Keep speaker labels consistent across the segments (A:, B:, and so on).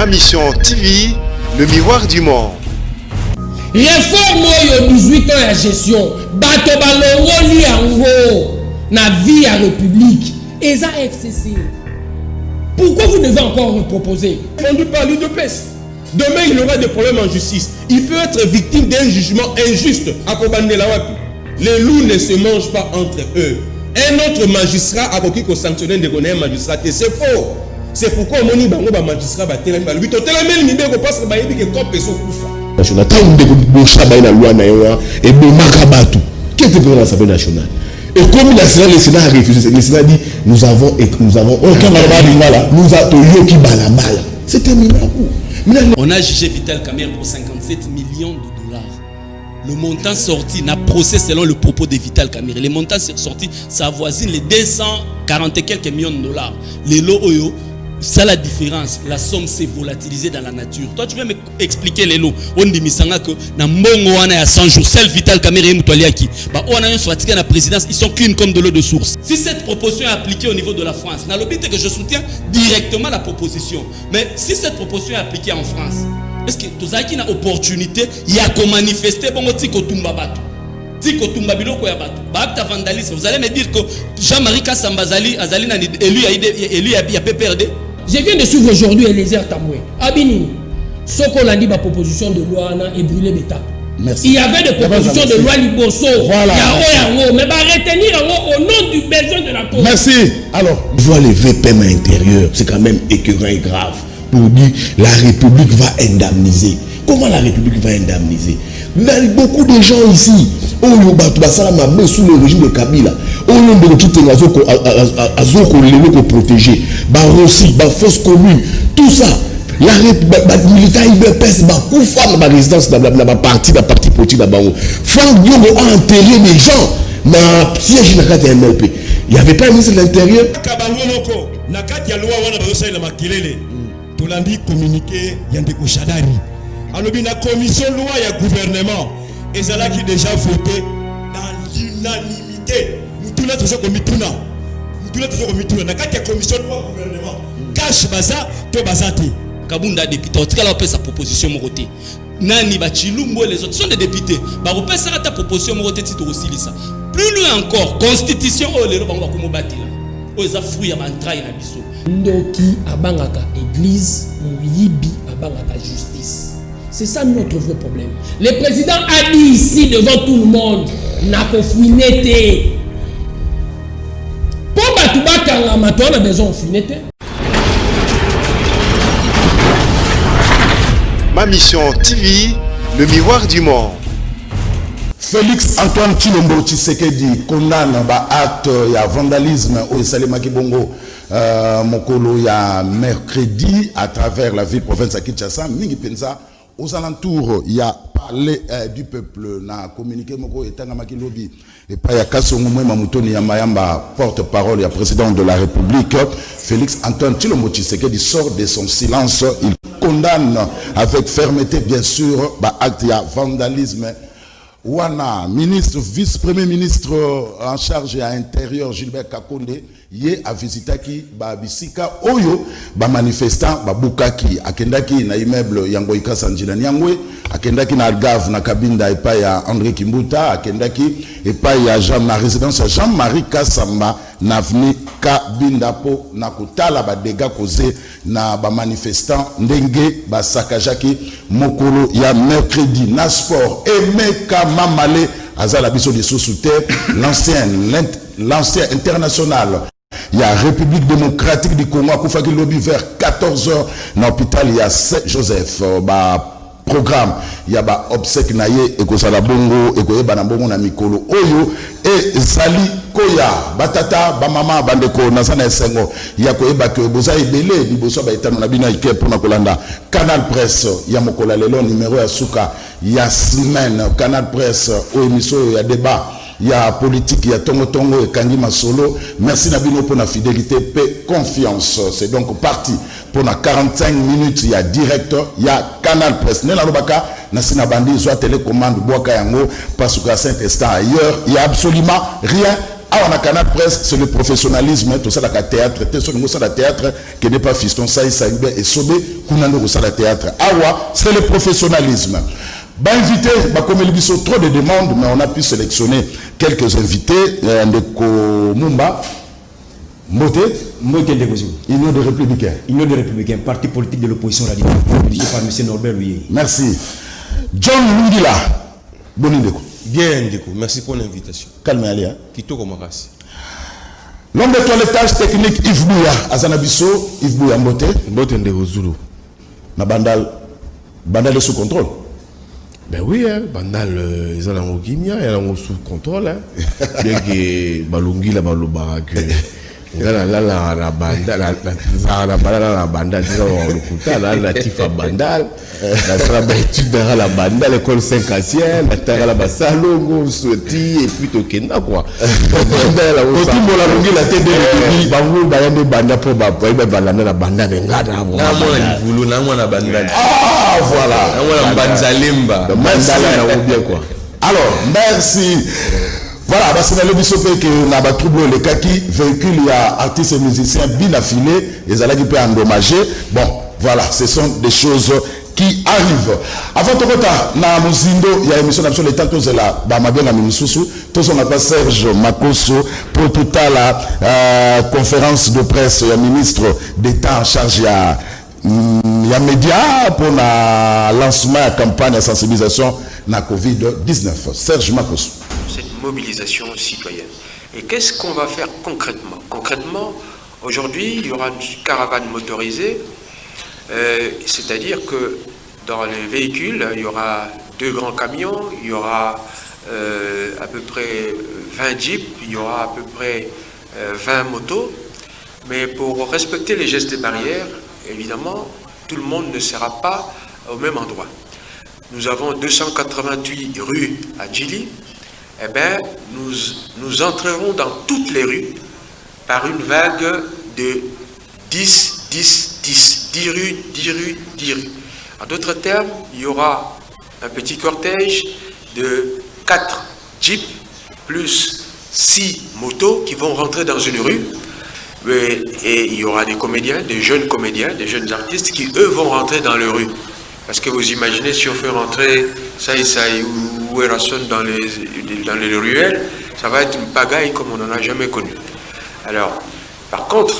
A: Ma mission TV, le miroir du monde.
B: Réforme au 18 ans à gestion. Bato balongoli yango na vie à République. Et ça FCC. Pourquoi vous devez encore reproposer?
C: Vendu par l'UDPS. Demain, il aura des problèmes en justice. Il peut être victime d'un jugement injuste à Kobandelawapi. Les loups ne se mangent pas entre eux. Un autre magistrat a qui sanctionner de un magistrat. C'est faux. C'est pourquoi on dit que les magistrats sont en train de se faire.
D: Nationale. Et comme le Sénat a refusé, le Sénat dit nous avons aucun nous avons qui balabala. C'est terminé.
E: On a jugé Vital Kamerhe pour 57 millions de dollars. Le montant sorti n'a procès selon le propos de Vital Kamerhe. Les montants sortis, ça avoisine les 240 et quelques millions de dollars. Les lots Oyo, ça la différence. La somme s'est volatilisée dans la nature. Toi, tu veux m'expliquer les lots? On dit que dans Mbongo, on est à 100 jours. Seul Vital Kamerhe et Moutoualiaki. On a un soit à la présidence, ils sont clean comme de l'eau de source. Si cette proposition est appliquée au niveau de la France, n'a l'objet que je soutiens directement la proposition. Mais si cette proposition est appliquée en France, est-ce que tu as une opportunité, il y a qu'à manifester bon Tiko Tumbabato? Tiko Tumbabiloko ya bato. Bakta vandalisme. Vous allez me dire que Jean-Marie Kassamba Azali élu à PPRD?
B: Je viens de suivre aujourd'hui Eliezer Tamoué. Abinini, Soko l'a dit ma proposition de loi et brûlé Beta.
D: Merci.
B: Il y avait des propositions de loi Liboso.
D: Voilà.
B: Mais retenir au nom du besoin de la cause.
D: Merci. Alors, voir les paiements intérieurs, c'est quand même écœurant et grave. Pour dire la République va indemniser. Comment la République va indemniser? Il y a beaucoup de gens ici. Sous le régime de Kabila. On a protégé. Rossi, fausse commune. Tout ça. La militaire IBPS, la résidence dans la partie politique là-bas. Franck Diongo a enterré des gens. Ma siège n'a pas MLP. Il n'y avait pas un ministre de l'Intérieur.
C: Tolandi communiqué Yandeko Shadari. Alors la commission loi et gouvernement et ça là qui déjà voté dans l'unanimité. Nous tous les toujours comme mituna. Nous tous les toujours comme mituna. Na kati ya commission loi gouvernement. Cache baza to bazati.
E: Kabunda député en tout cas là on peut sa proposition moroté. Nani Bachilumbo les autres sont des députés. Ba on peut ça ta proposition moroté titre aussi ça. Plus loin encore constitution oh les bango ko mobati là. Oh les fruits ya bantraille na biso.
B: Ndoki abangaka église, Yibi abangaka justice. C'est ça notre vrai problème. Le président a dit ici devant tout le monde, n'a pas fouiné. Pour Batouba Kangamato, on a besoin de fouiner.
A: Ma mission TV, le miroir du monde.
D: Félix Antoine Tshilombo Tshisekedi condamne acte ya vandalisme au Salema Kibongo mokolo ya mercredi à travers la ville province à Kinshasa. Mingi penza aux alentours il y a parlé du peuple na communiqué moko etanga makilobi et pas ya Kasongo Mwema Mutoni ya Mayamba porte-parole et président de la République. Félix Antoine Tshilombo Tshisekedi sort de son silence. Il condamne avec fermeté bien sûr acte ya vandalisme. Wana, ministre, vice-premier ministre en charge à l'intérieur, Gilbert Kakonde, yé a visité qui, bisika, oyo, manifestant, bukaki, akendaki na immeuble Yangoika Sanjina Nyangwe, akendaki na Algave na Kabinda et pas ya André Kimbuta, akendaki et pas ya la résidence Jean-Marie Kassamba, n'aveni Kabinda po na kutala dégâts causés na manifestant ndenge sakajaki mokolo ya mercredi na sport Emeka Mamale azala biso de sous terre l'ancien international. Il y a République démocratique du Congo à Koufaki lobby vers 14h dans l'hôpital il y a Saint-Joseph programme il y a obsèque naye et kozala bongo et koyeba na bongo na mikolo oyo et zali koya batata bamama bandeko nazana esengo ya koyeba ke boza ebele liboso ba etano na bina ike pour na kolanda Canal Presse ya mokola lelo numéro ya suka ya semaine Canal Presse o émission ya débat il y a politique, il y a Tongo et Kangi Masolo. Merci Nabino pour la fidélité, paix, confiance. C'est donc parti pour la 45 minutes. Il y a directeur, il y a Canal Presse. Nela Lobaka, Nassina Bandi, soit télécommande, Boaka Yango, parce qu'à Saint-Estin ailleurs, il n'y a absolument rien on a Canal Presse, c'est le professionnalisme, tout ça, la théâtre, la théâtre qui n'est pas fiston, ça, et Sobé, Kounano, ça, la théâtre. Awa, c'est le professionnalisme. Bah, invité, bah, comme il y a trop de demandes, mais on a pu sélectionner quelques invités, de Mumba, Moté, Union des Républicains.
F: Union des Républicains, parti politique de l'opposition radicale, dirigé par M. Norbert Louis.
D: Merci. John Lungila, bon indéco.
C: Bien indéco, merci pour l'invitation.
D: Calme Alia.
C: Kitoko Makasi.
D: L'homme de toilettage technique Yves Bouya, Azanabiso, Yves Bouya Mbote.
A: Mbote Ndeko Zulu.
D: Na Bandal est sous contrôle.
A: Ben oui, hein, Bandal, ils ont un Guinea, ils ont sous contrôle. Hein. Bien que Balungi, la Balobarak, la Bandal, la Bandal, la Tifa Bandal, la Trabaïtude dans la Bandal, l'école 5 ancienne, la Terre à la Bassalongo, Souti, et puis Tokena, quoi. Bandal, la Balungi, la tête de Bangou, Bayande Bandal pour Bapoy, Balana, la Bandal, Ngada,
C: Bandal.
D: Ah, voilà.
C: Banzalimba.
D: Alors, merci. Voilà, parce que dans le bisopé que n'a pas troublé les cas qui véhicule, il y a artistes et musiciens bien affinés, et ça qui peut endommager. Bon, voilà, ce sont des choses qui arrivent. Avant tout ça, dans Muzindo, il y a une émission d'absolu les temps tous là, bah ma bien à Minisusu, tous on appelle Serge Makoso pour toute la conférence de presse, le ministre d'État en charge il y a médias pour le lancement de la campagne de sensibilisation de la COVID-19. Serge Makoso.
G: Cette mobilisation citoyenne. Et qu'est-ce qu'on va faire concrètement? Concrètement, aujourd'hui, il y aura une caravane motorisée, c'est-à-dire que dans les véhicules, il y aura 2 grands camions, il y aura à peu près 20 jeeps, il y aura à peu près 20 motos, mais pour respecter les gestes barrières, évidemment, tout le monde ne sera pas au même endroit. Nous avons 288 rues à Djili. Eh bien, nous entrerons dans toutes les rues par une vague de 10 rues, 10 rues, 10 rues. En d'autres termes, il y aura un petit cortège de 4 jeeps plus 6 motos qui vont rentrer dans une rue. Et il y aura des comédiens, des jeunes artistes qui, eux, vont rentrer dans les rues. Parce que vous imaginez, si on fait rentrer Saï ou Erasson dans les ruelles, ça va être une pagaille comme on n'en a jamais connu. Alors, par contre,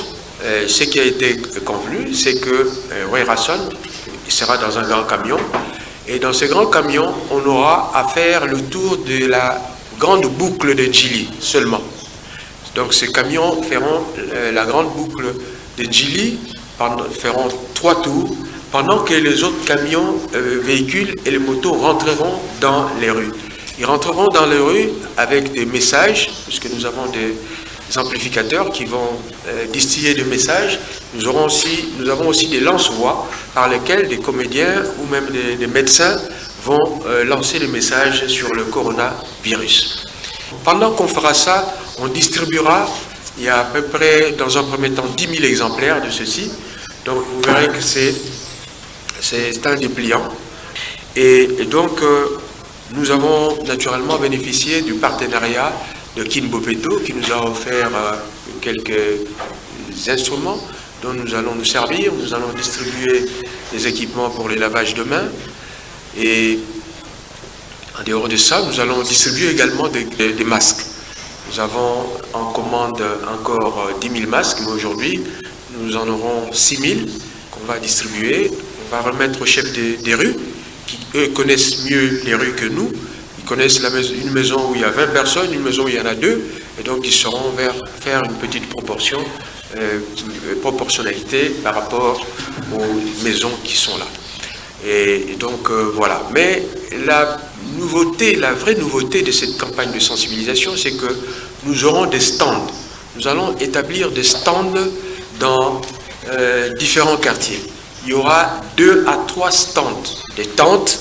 G: ce qui a été convenu, c'est que Erasson sera dans un grand camion. Et dans ce grand camion, on aura à faire le tour de la grande boucle de Djili seulement. Donc ces camions feront la grande boucle de Djili, feront 3 tours, pendant que les autres camions, véhicules et les motos rentreront dans les rues. Ils rentreront dans les rues avec des messages, puisque nous avons des amplificateurs qui vont distiller des messages. Nous avons aussi des lance-voix par lesquels des comédiens ou même des médecins vont lancer des messages sur le coronavirus. Pendant qu'on fera ça, on distribuera, il y a à peu près, dans un premier temps, 10 000 exemplaires de ceci. Donc vous verrez que c'est un dépliant. Et donc, nous avons naturellement bénéficié du partenariat de Kin Bopeto qui nous a offert quelques instruments dont nous allons nous servir. Nous allons distribuer des équipements pour les lavages de mains. Et en dehors de ça, nous allons distribuer également des masques. Nous avons en commande encore 10 000 masques, mais aujourd'hui, nous en aurons 6 000 qu'on va distribuer. On va remettre aux chefs des rues, qui eux connaissent mieux les rues que nous. Ils connaissent une maison où il y a 20 personnes, une maison où il y en a 2, et donc ils sauront faire une petite proportionnalité par rapport aux maisons qui sont là. Et donc voilà. Mais la vraie nouveauté de cette campagne de sensibilisation, c'est que nous aurons des stands. Nous allons établir des stands dans différents quartiers. Il y aura 2 à 3 stands, des tentes,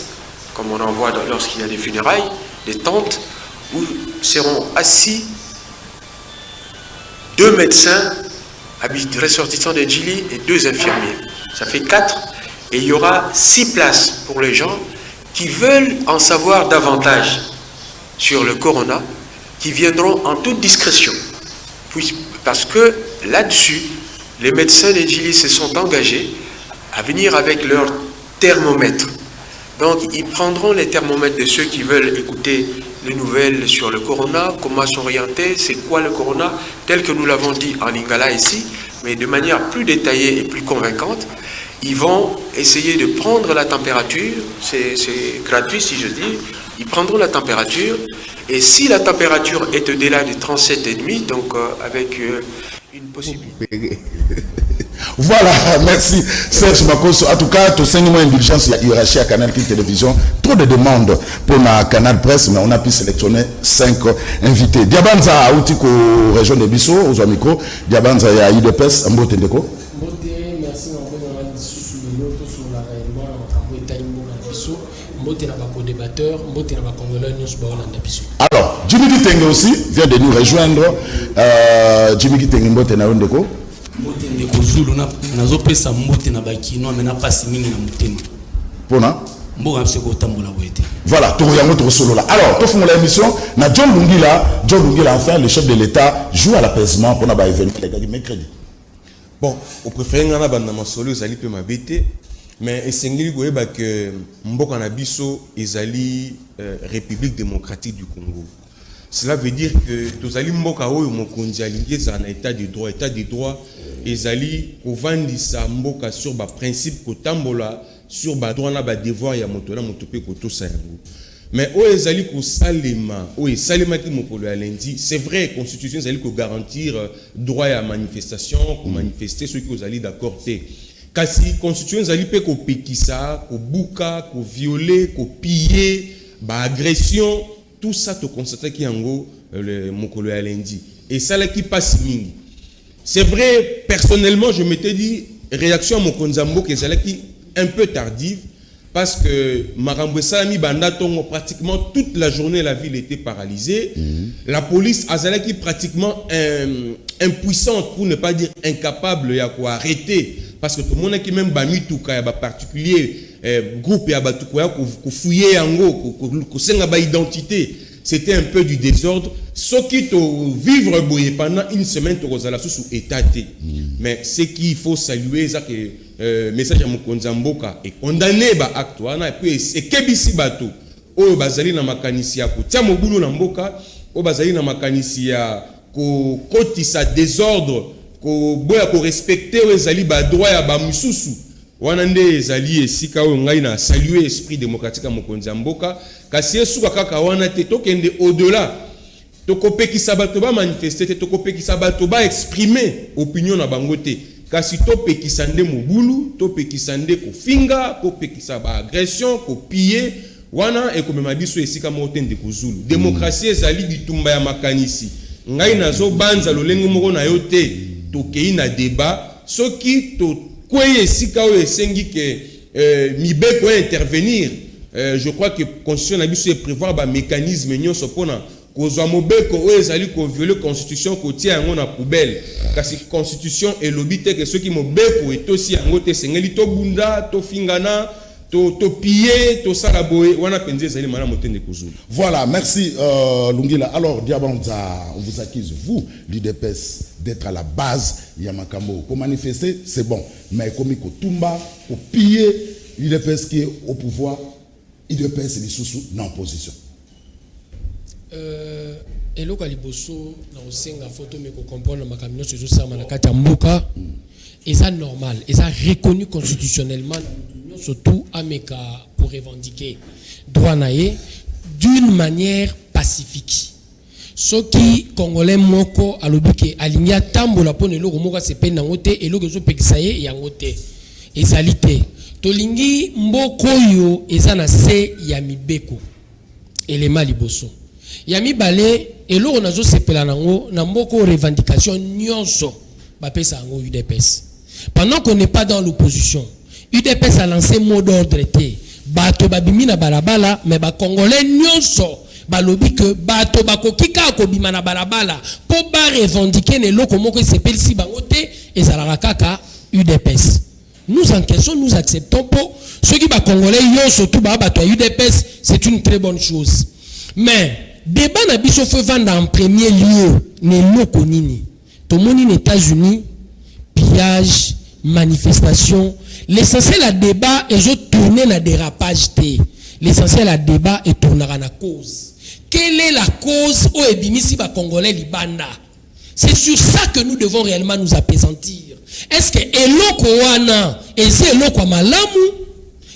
G: comme on en voit lorsqu'il y a des funérailles, des tentes où seront assis 2 médecins ressortissants de Djili et 2 infirmiers. Ça fait 4. Et il y aura 6 places pour les gens qui veulent en savoir davantage sur le corona. qui viendront en toute discrétion. Parce que là-dessus, les médecins des Djili se sont engagés à venir avec leur thermomètre. Donc, ils prendront les thermomètres de ceux qui veulent écouter les nouvelles sur le corona, comment s'orienter, c'est quoi le corona, tel que nous l'avons dit en lingala ici, mais de manière plus détaillée et plus convaincante. Ils vont essayer de prendre la température, c'est gratuit si je dis, ils prendront la température, et si la température est au-delà de 37,5, donc avec une possibilité.
D: Voilà, merci Serge Makoso. En tout cas, tout saignement indulgence, il y a hiérarchie à Canal Télévision. Trop de demandes pour la Canal Presse, mais on a pu sélectionner 5 invités. Diabanza a outil ko région de Bissau, aux amicaux. Diabanza ya IDPS, Mbote Ndeko.
B: Mbote, merci on a sur le lot sur la réellement on a taïmo na Bissau. Mbote na ba co-débatteur, Mbote na ba congolais nous ba Hollande Bissau.
D: Alors, Jimmy Kitenge aussi vient de nous rejoindre. Jimmy Kitenge Mbote na Ndeko.
E: Mbote ndeko Zulu nazo pesa mbote na bakino amena pasi mingi na mutema.
D: Pona
E: mboka mseko tambola boete.
D: Voilà, tout yango to solo là. Alors, tout fond la émission na John Lungila enfin le chef de l'État joue à l'apaisement pour na ba événement les mercredi.
C: Bon, au préféré ngana banda masolo ezali pe mabete, mais esengeli koyeba que mboka na biso ezali République démocratique du Congo. Cela veut dire que tozali mboka oyo mokonzi alingi za na état de droit ezali kovandisa mboka sur ba principe kotambola sur ba droit na ba devoir ya moto na moto pe kotosa yango. Mais oyo ezali ko salema oyo salema ki mokolo ya lundi, c'est vrai constitution ezali ko garantir droit à manifestation, ko manifester ceux qui ezali d'accord te. Kasi constitution ezali pe ko pekisa, ko buka, ko violer, ko piller, ba agression. Tout ça, tu constates qu'il y a un mokolo ya lundi. Et ça, là, qui passe mingi. C'est vrai, personnellement, je m'étais dit, réaction à mon konzambo, que c'est qui un peu tardive, parce que Marambwe Salami Bandatongo, pratiquement toute la journée, la ville était paralysée. La police, Azalaki, pratiquement impuissante, pour ne pas dire incapable, à quoi arrêter. Parce que tout le monde qui même bami tout cas, particulier groupe et abatukoya ko fouiller yango ko senga ba identité, c'était un peu du désordre. Ce qui to vivre boye pendant une semaine to kozala sous étaté. Mais ce qu'il faut saluer ça que message à mokonza mboka et condamner ba acte wana et puis et kebisi bato oyo bazali na makanisi ya ko tia mobulu na mboka oyo bazali na makanisi ya ko kotisa désordre ko boya ko respecter oyo ezali ba droit ya ba mususu. Wanande ezali esika oyo ngai na saluer esprit démocratique à mokonzi mboka kasi esuka kaka wana te tokende au-delà tokopekisa bato ba manifester te tokopekisa bato ba exprimer opinion na bango te kasi topekisa nde mobulu topekisa nde kofinga kopekisa ba agression kopiller wana ekomema biso esika moko te ndeko Zulu. Démocratie ezali bitumba ya makanisi ngai nazo banza lolenge moko na yo te tokei na débat soki to kweye sika o esengi que mibeko intervenir. Je crois que constitution na biso prévoir ba mécanisme nyonso pona kozwa mobeko o ezali ko violer constitution ko tia yango na poubelle kasi constitution elobite que ceux qui mobeko etosi yango te sengeli to bunda to fingana to piller to salaboé wana penze ezali mana motende kozulu.
D: Voilà, merci Lungila. Alors Diabanza, on vous accuse vous l'UDPS d'être à la base Yamakambo. Pour manifester, c'est bon, mais comme Kotumba, pour piller l'UDPS qui est au pouvoir, l'UDPS est sous non position.
B: Eloko liboso na osenga photo me ko comprendre makamino se josa manakata mboka et ça normal et ça reconnu constitutionnellement surtout ameka pour revendiquer droit naé d'une manière pacifique. Ce qui congolais moko alobike alinia tambola pone eloko moko se pena ngote eloko zo pekisaye yangote ezalité tolingi mboko yo ezana se ya mibeko elema liboso ya mibale eloko nazo sepela nango na mboko revendication nyonso bapesa yango UDPS. Pendant qu'on n'est pas dans l'opposition, UDPS a lancé mot d'ordre été bato babimi na balabala mais ba congolais nyonso balobi que bato bakokika ko bima na balabala po ba revendiquer ne loko moko sepeli si bango te ezalaka kaka UDPS. Nous encaissons, nous acceptons pour ceux qui ba congolais nyonso tout ba bato UDPS, c'est une très bonne chose. Mais débat na biso faut vendre en premier lieu ne loko nini to moni aux États-Unis pillage manifestation l'essentiel à débat et je tourner na dérapage té l'essentiel à débat est tourner à la cause. Quelle est la cause au ebimisi ba congolais libanda? C'est sur ça que nous devons réellement nous appesantir. Est-ce que eloko wana eze eloko malamu?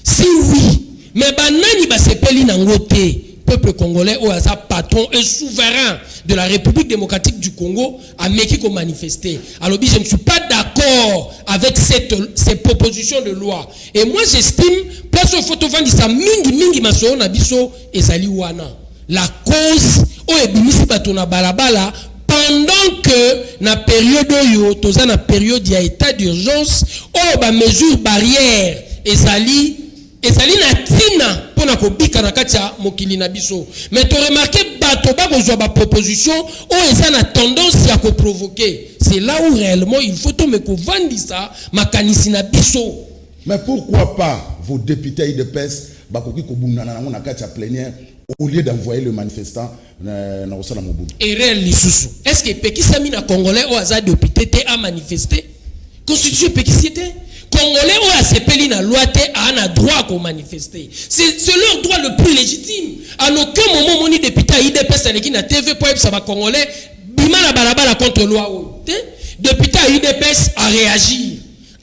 B: Si oui, mais banani ba sepeli nangote peuple congolais au hasard patron et souverain de la République démocratique du Congo a meki ko manifester. Alors je ne suis pas d'accord avec ces propositions de loi. Et moi j'estime place au photo vendisa mingi maso na biso ezali wana. La cause au ebimisi bato na balabala pendant que na période yo toza na période ya état d'urgence o ba mesure barrière ezali na tina pona ko bika na katia mokili na biso. Mais to remarquer bato ba kozwa ba proposition o eza na tendance ya ko provoquer. C'est là où réellement il faut to me ko vandisa makanisi na biso.
D: Mais pourquoi pas vos députés IDPS bakoki ko bundana na katia plénière au lieu d'envoyer le manifestant na osala mobutu? Erreur
B: lisusu. Est-ce que pekisami na congolais au hasard député a manifesté? Constitution pekisité congolais ou a sepeli na loi te a droit à manifester. C'est leur droit le plus légitime. À aucun moment moni député IDPS qui na TV pour ça va congolais bima na balabala contre loi ou. Député IDPS a réagi.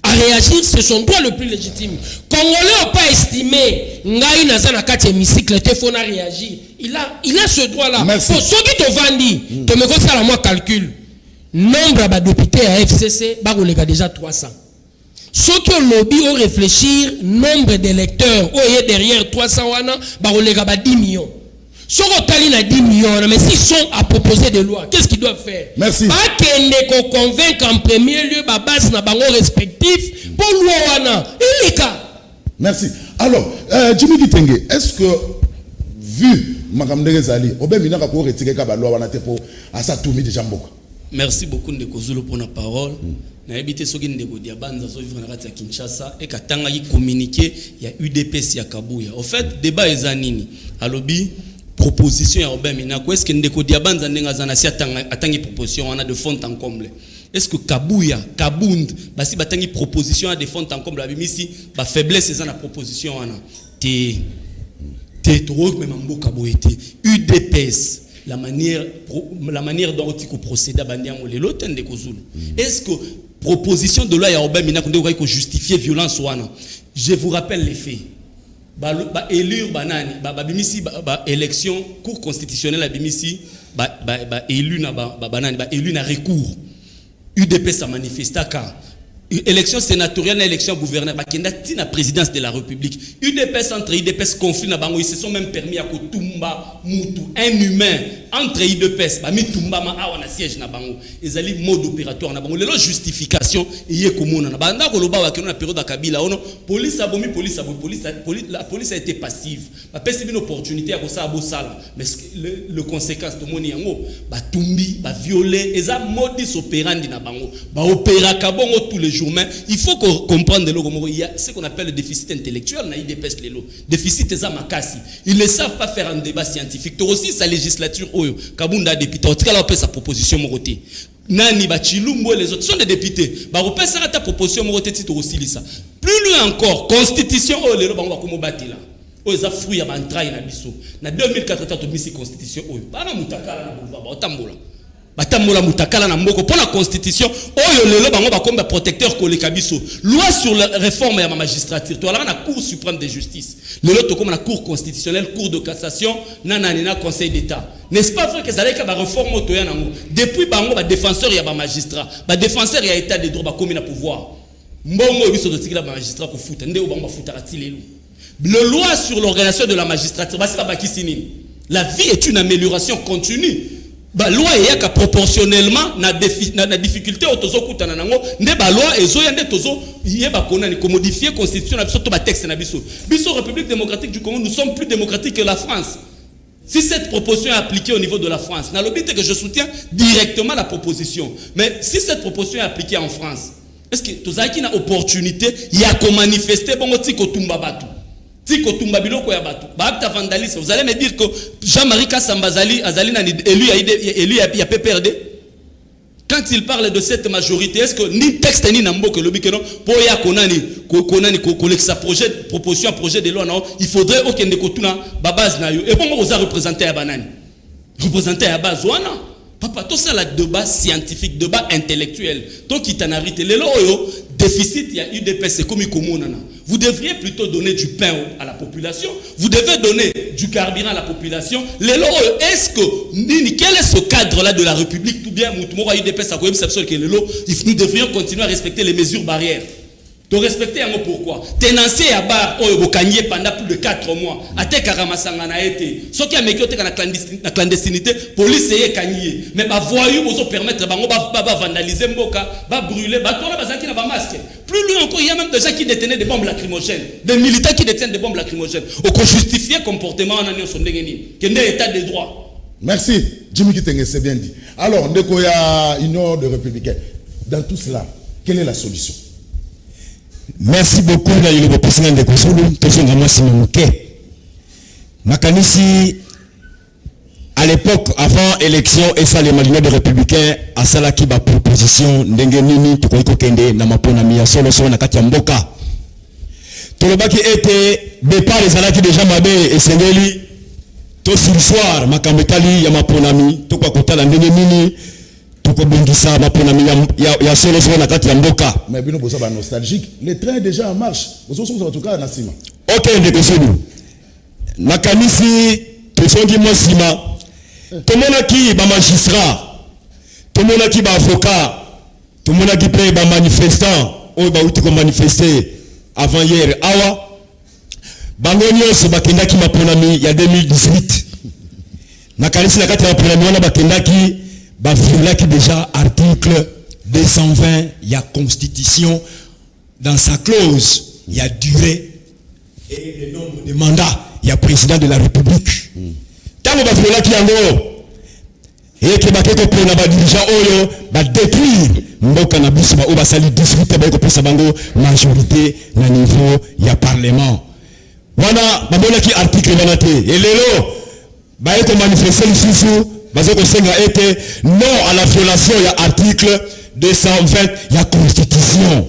B: À réagir, c'est son droit le plus légitime. Congolais n'a pas estimé ngai naza na kati hémicycle te faut na réagir. Il a ce droit là. Pour ceux qui te vendent, te me ça la moi calcul. Nombre de députés à FCC, bah on les a déjà 300. Ceux qui ont lobby ont réfléchir, nombre d'électeurs, est derrière 300 wana, bah on les a 10 millions. Ceux qui ont 10 millions, mais s'ils sont à proposer des lois, qu'est-ce qu'ils doivent faire?
D: Merci.
B: Pas qu'on convainque en premier lieu, bah base na bango respectif, pour loi wana. Il est cas.
D: Merci. Alors, Jimmy Kitenge, est-ce que, vu Madame Derezali, Obé Minaka pour retirer la loi wana te pour asa toumi de Jamboka?
E: Merci beaucoup de Kozulu pour la parole. Na habité soki ndeko dia banza so vivre na kati ya Kinshasa et katanga ki communiquer ya UDPS ya Kabuya. En fait, débat ezanini. Alobi proposition ya Robert Minako, est-ce que ndeko dia banza ndenga zana si atangi proposition wana de fond en comble? Est-ce que Kabuya, Kabund, basi batangi proposition à de fond en comble abimisi ba faiblesse ezana proposition wana. Te trop même mboka boyete UDPS. La manière dont on procède à Bandiango les lots de Kozulu. Est-ce que proposition de loi ya Robert Minako ndeko justifier violence wana? Je vous rappelle les faits. Élire banani bimisi élection cour constitutionnelle bimisi élu na banani élu na recours UDPS a manifesté car élection sénatoriale et élection gouverneure bakenda tina présidence de la République UDPS entre UDPS conflit na bango ils se sont même permis à kotumba mutu un humain entre UDPS ba mitumba ma awa na siège na bango ezali mode opératoire na bango lelo justification yé komona na banda ko loba wakeno na période ya Kabila ono police la police a été passive ba pesi une opportunité à ko sa bosala mais le conséquence to moni yango ba tumbi ba violer eza modus operandi na bango ba opéra kabongo tous les jours. Mais il faut comprendre il y a ce qu'on appelle le déficit intellectuel na IDPS lelo déficit eza makasi ils ne savent pas faire un débat scientifique to aussi sa législature oyo kabunda député en tout cas là on peut sa proposition moroté nani ba chilumbo les autres sont des députés ba repère ça ta proposition moroté to aussi lisa plus loin encore constitution oyo lelo bango bakomo batela oyo eza fruit ya bantraille na biso na 2004 to misi constitution oyo bana mutakala na boulevard ba otambola batambola mutakala na mboko pour la constitution oyo lelo bango bakomba protecteur koleka biso loi sur la réforme ya magistrature to ala na cour suprême de justice lelo to comme la cour constitutionnelle cour de cassation na conseil d'état n'est-ce pas vrai que ça allait ka ba réforme to ya nango depuis bango ba défenseur ya ba magistrat ba défenseur ya état de droit ba komi na pouvoir mbongo biso to tikila ba magistrat ko futa ndé bango ba futa ratilelo le loi sur l'organisation de la magistrature ba sika ba kisini la vie est une amélioration continue. Ba loi yaka proportionnellement na difficulté otozo kutana nango nde ba loi ezo yande tozo yeba kona ni ko modifier constitution na biso to ba texte na biso République démocratique du Congo nous sommes plus démocratiques que la France. Si cette proposition est appliquée au niveau de la France, na l'obité que je soutiens directement la proposition, mais si cette proposition est appliquée en France, est-ce que tozaki na opportunité ya ko manifester bongo tiko tumba batu Tiko tumba biloko ya bato. Ba vandalisme. Vous allez me dire que Jean-Marie Kassamba azali na élu ya PPRD. Quand il parle de cette majorité, est-ce que ni texte ni nambo que le bikeno pour ya konani sa proposition de loi non, il faudrait aucun de kotuna babaz na yo. Et bon on représenter à banani. Représenter à base wana. Papa tout ça là débat scientifique, débat intellectuel. Donc il t'en arrive les loyo déficit il y a UDPS c'est comme ikomona. Vous devriez plutôt donner du pain à la population. Vous devez donner du carburant à la population. Est-ce que, quel est ce cadre-là de la République? Tout bien, nous devrions continuer à respecter les mesures barrières. De respecter un mot pourquoi? Tenancier à bar, pendant plus de 4 mois. Ate Karamasanga na été. Ce qui a mis la clandestinité, police est kanye. Mais bah voyou, vous permettre de vandaliser mboka, va brûler, bah toi là, qui n'a pas masque. Plus loin encore, il y a même des gens qui détenaient des bombes lacrymogènes, des militaires qui détiennent des bombes lacrymogènes. Au qu'on justifie comportement en année son déguéni, qui est état de droit.
D: Merci, Jimmy Kitenge, c'est bien dit. Alors, Ndekoya, Union de Républicains, dans tout cela, quelle est la solution?
F: Merci beaucoup, le président de Kosulu, Makanisi, à l'époque, avant élection, et ça, les Malinois de Républicains, à Salaki, ba proposition, Ndengenini, Tukoiko Kende, Namapona Mia, Solo, Solo, Nakatiamboka. Tolobaki était, départ, les Alaki déjà Mabé et Sengeli, to sur le soir, Makambetali, Yamaponami, Tokwa Kota, Ndengenini, Tokobungisa, Maponami, ya Solo, Solo, Nakatiamboka.
D: Mais bien, vous êtes nostalgique. Les trains déjà en marche. Vous êtes en tout cas à Nassima.
F: Ok, Ndekosulu. Makanisi, Tesongi Mosima. Tout le monde qui est magistrat, tout le monde qui est avocat, tout le monde qui est manifestant, ou qui manifesté avant hier, awa, bangonio se bakenda qui m'a ponami il y a 2018. Nakalisi na kati ya ponami wana bakenda qui bafula qui déjà article 220 il y a constitution dans sa clause il y a durée et le nombre de mandats il y a président de la République. Tango bafula ki yango et que bakeko pona ba dirigeant oyo ba détruire mboka na biso ba obasali 18 ba ko pesa bango majorité na niveau ya parlement. Wana babona ki article manate et lelo ba ko manifester lisusu bazoko senga ete non à la violation ya article 220 ya constitution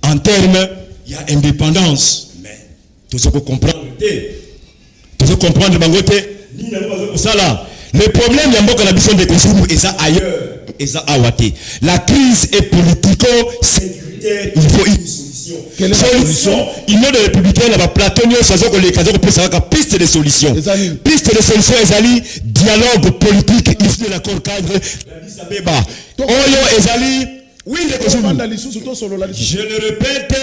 F: en termes ya indépendance. Mais tout ce qu'on comprend tout ce qu'on comprend de bangote ni na ça là. Le problème, il y a beaucoup de Kosulu et ça ailleurs, et ça awate. La crise est politico-sécuritaire, il faut une solution.
D: Quelle est la solution?
F: Il y a des républicains là-bas, Platonio, ça c'est que les cas de ça piste de solution. Piste de solution, ezali dialogue politique issu de l'accord cadre d'Addis Abeba. Oyo ezali, oui, les Kosulu. Je le répète.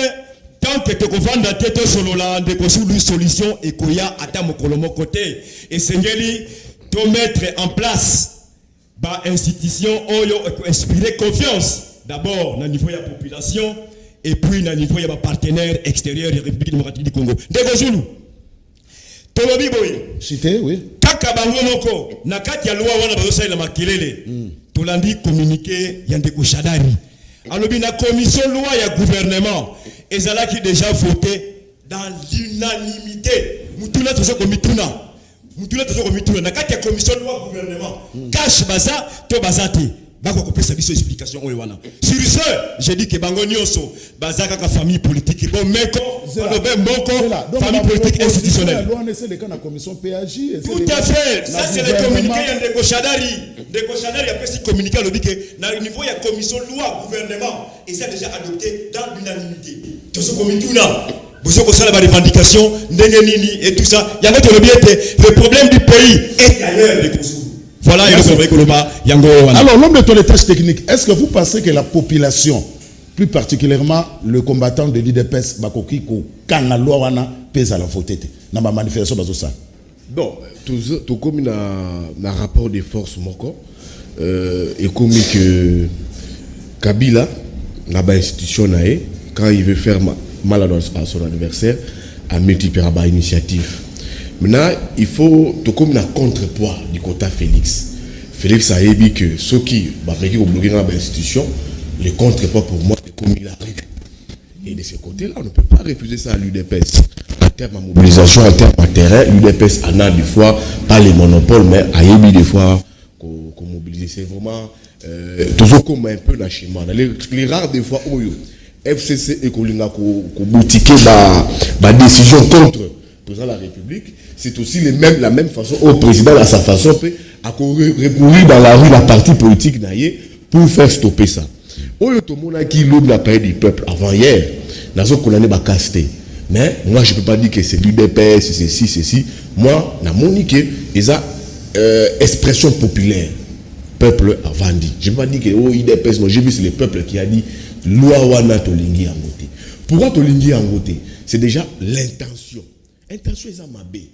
F: Tant que tu as la tête solo là, de Kosulu solution et koya ata mokolomo côté et sengeli de mettre en place ba institution oyo inspirer confiance d'abord na niveau de la population et puis na niveau de la partenaire extérieur de la République démocratique du Congo. De Kosulu. Tolobi boy.
D: Cité oui.
F: Kaka bango moko na kati ya loi wana bazo salela makelele. Tolandi communiqué yande ko Shadari. Alors la commission loi et gouvernement et ça là qui déjà voté dans l'unanimité. Mutuna toujours comme mituna. Mutuna toujours comme mituna. Na kati ya commission loi gouvernement. Cache baza to bazati. Bako ko pesa biso explication o wana. Sur ce, j'ai dit que bango nyonso bazaka ka famille politique bon meko mboko famille politique institutionnelle.
D: C'est le cas de la commission PAJ.
F: Tout à fait. Ça c'est le communiqué de Kochadari. De Kochadari a fait communiqué le dit que dans le niveau il y a commission loi gouvernement et ça déjà adopté dans l'unanimité. Tout ce comité là vous avez ça la revendication ndengenini et tout ça. Il y a notre le problème du pays est ailleurs de Kosovo. Voilà,
D: alors, l'homme de les tâches techniques, est-ce que vous pensez que la population, plus particulièrement le combattant de l'IDPS, Bakoki, quand la loi wana pèse à la faute, dans ma manifestation, ça?
A: Bon, tout comme un rapport de force, et comme que Kabila, dans l'institution, quand il veut faire mal à son adversaire, à multiplier par initiative. Maintenant, il faut tout comme un contrepoids du côté Félix. Félix a dit que ceux qui ont bloqué dans l'institution, le contrepoids pour moi, c'est comme il arrive. Et de ce côté-là, on ne peut pas refuser ça à l'UDPS. termes de mobilisation, en termes de terrain, l'UDPS en a des fois, pas les monopoles, mais à Yébi des fois, qu'on mobilise. C'est vraiment toujours comme un peu dans schéma. Les rares des fois, FCC et Kolinga qui boutiqué ma décision contre le président de la République, c'est aussi la même façon au président à sa façon à recourir dans la rue la partie politique pour faire stopper ça. Tout le monde qui l'aube la paix du peuple avant hier, nous avons condamné ma casté. Mais moi je ne peux pas dire que c'est l'UDPS, c'est ceci. Moi, na monique, ils ont expression populaire. Peuple avant dit. Je ne peux pas dire que l'UDPS, non, j'ai vu c'est le peuple qui a dit loi wana tolingi en côté. Pourquoi tolingi en côté? C'est déjà l'intention. Intention est à ma baie.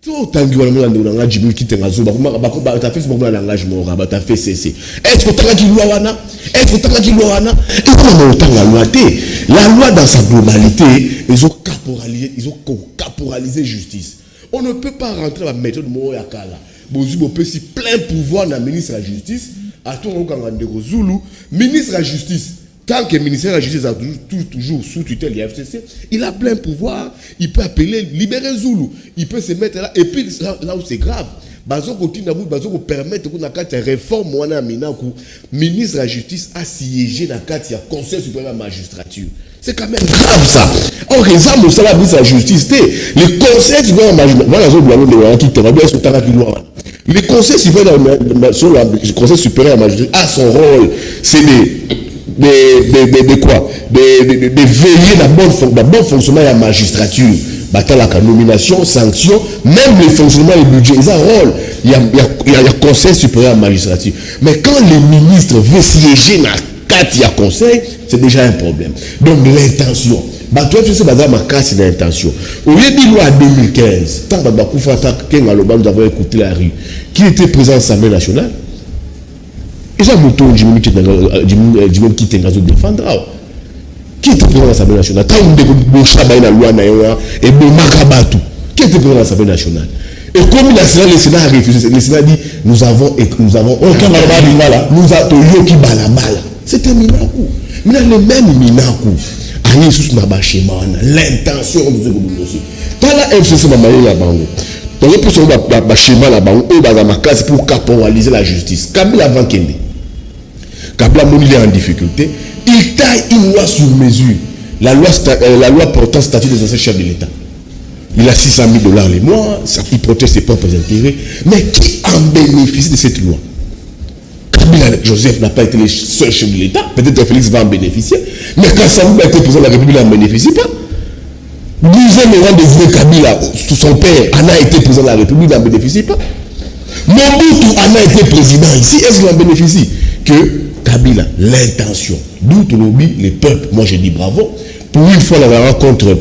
A: Tout tangi wala mwana Djibril qui tengazo ba ta fait ce moment langage mora ba ta fait cesser. Est-ce que tanga ki loi wana? Est-ce que tanga ki loi wana? Et comment on tanga loi té? La loi dans sa globalité, ils ont caporalisé justice. On ne peut pas rentrer dans la méthode Moya Kala. Bozubo peut si plein pouvoir dans le ministre de la justice, à tout le Zulu, ministre de la justice. Tant que le ministère de la Justice a toujours sous tutelle du FCC, il a plein pouvoir, il peut appeler, libérer Zulu, il peut se mettre là, et puis là où c'est grave, Bazo continue à vous permettre qu'on ait une réforme, ministre de la Justice a siégé dans le Conseil supérieur de la magistrature. C'est quand même grave ça. Or, les hommes, ça la ministre de la Justice, le Conseil supérieur de la magistrature, le Conseil supérieur de la magistrature a son rôle, c'est de veiller la bon fonctionnement de la magistrature. La nomination, sanction, même le fonctionnement du budget, ils ont un rôle. Il y a un conseil supérieur à la magistrature. Mais quand les ministres veulent siéger dans 4 conseils, c'est déjà un problème. Donc l'intention. C'est l'intention. Au lieu de loi 2015, tant que nous avons écouté la rue, qui était présent à l'Assemblée nationale, ils ont monté qui était défendre. Qui était présent à l'Assemblée nationale? Quand qui était présent à l'Assemblée nationale? Et comme le Sénat a refusé, le Sénat dit nous avons aucun balabala, nous avons qui balabala. C'est un minakou. Mais le même minakou, l'intention de ce dossier. Quand la FCC m'a maillé la banque, dans le plus de schéma la banque, pour caporaliser la justice. Kabila avant Kende. Kabila Mouni est en difficulté. Il taille une loi sur mesure. La loi portant statut des anciens chefs de l'État. Il a 600 000 $ les mois, il protège ses propres intérêts. Mais qui en bénéficie de cette loi? Kabila Joseph n'a pas été le seul chef de l'État. Peut-être Félix va en bénéficier. Mais quand Samoum a été président de la République, il n'en bénéficie pas. 12e rang de vrai Kabila, sous son père, en a été président de la République, il n'en bénéficie pas. Mobutu en a été président ici, est-ce qu'il en bénéficie? Que Kabila, l'intention, d'où tout les peuples, moi je dis bravo. Pour une fois, la rencontre,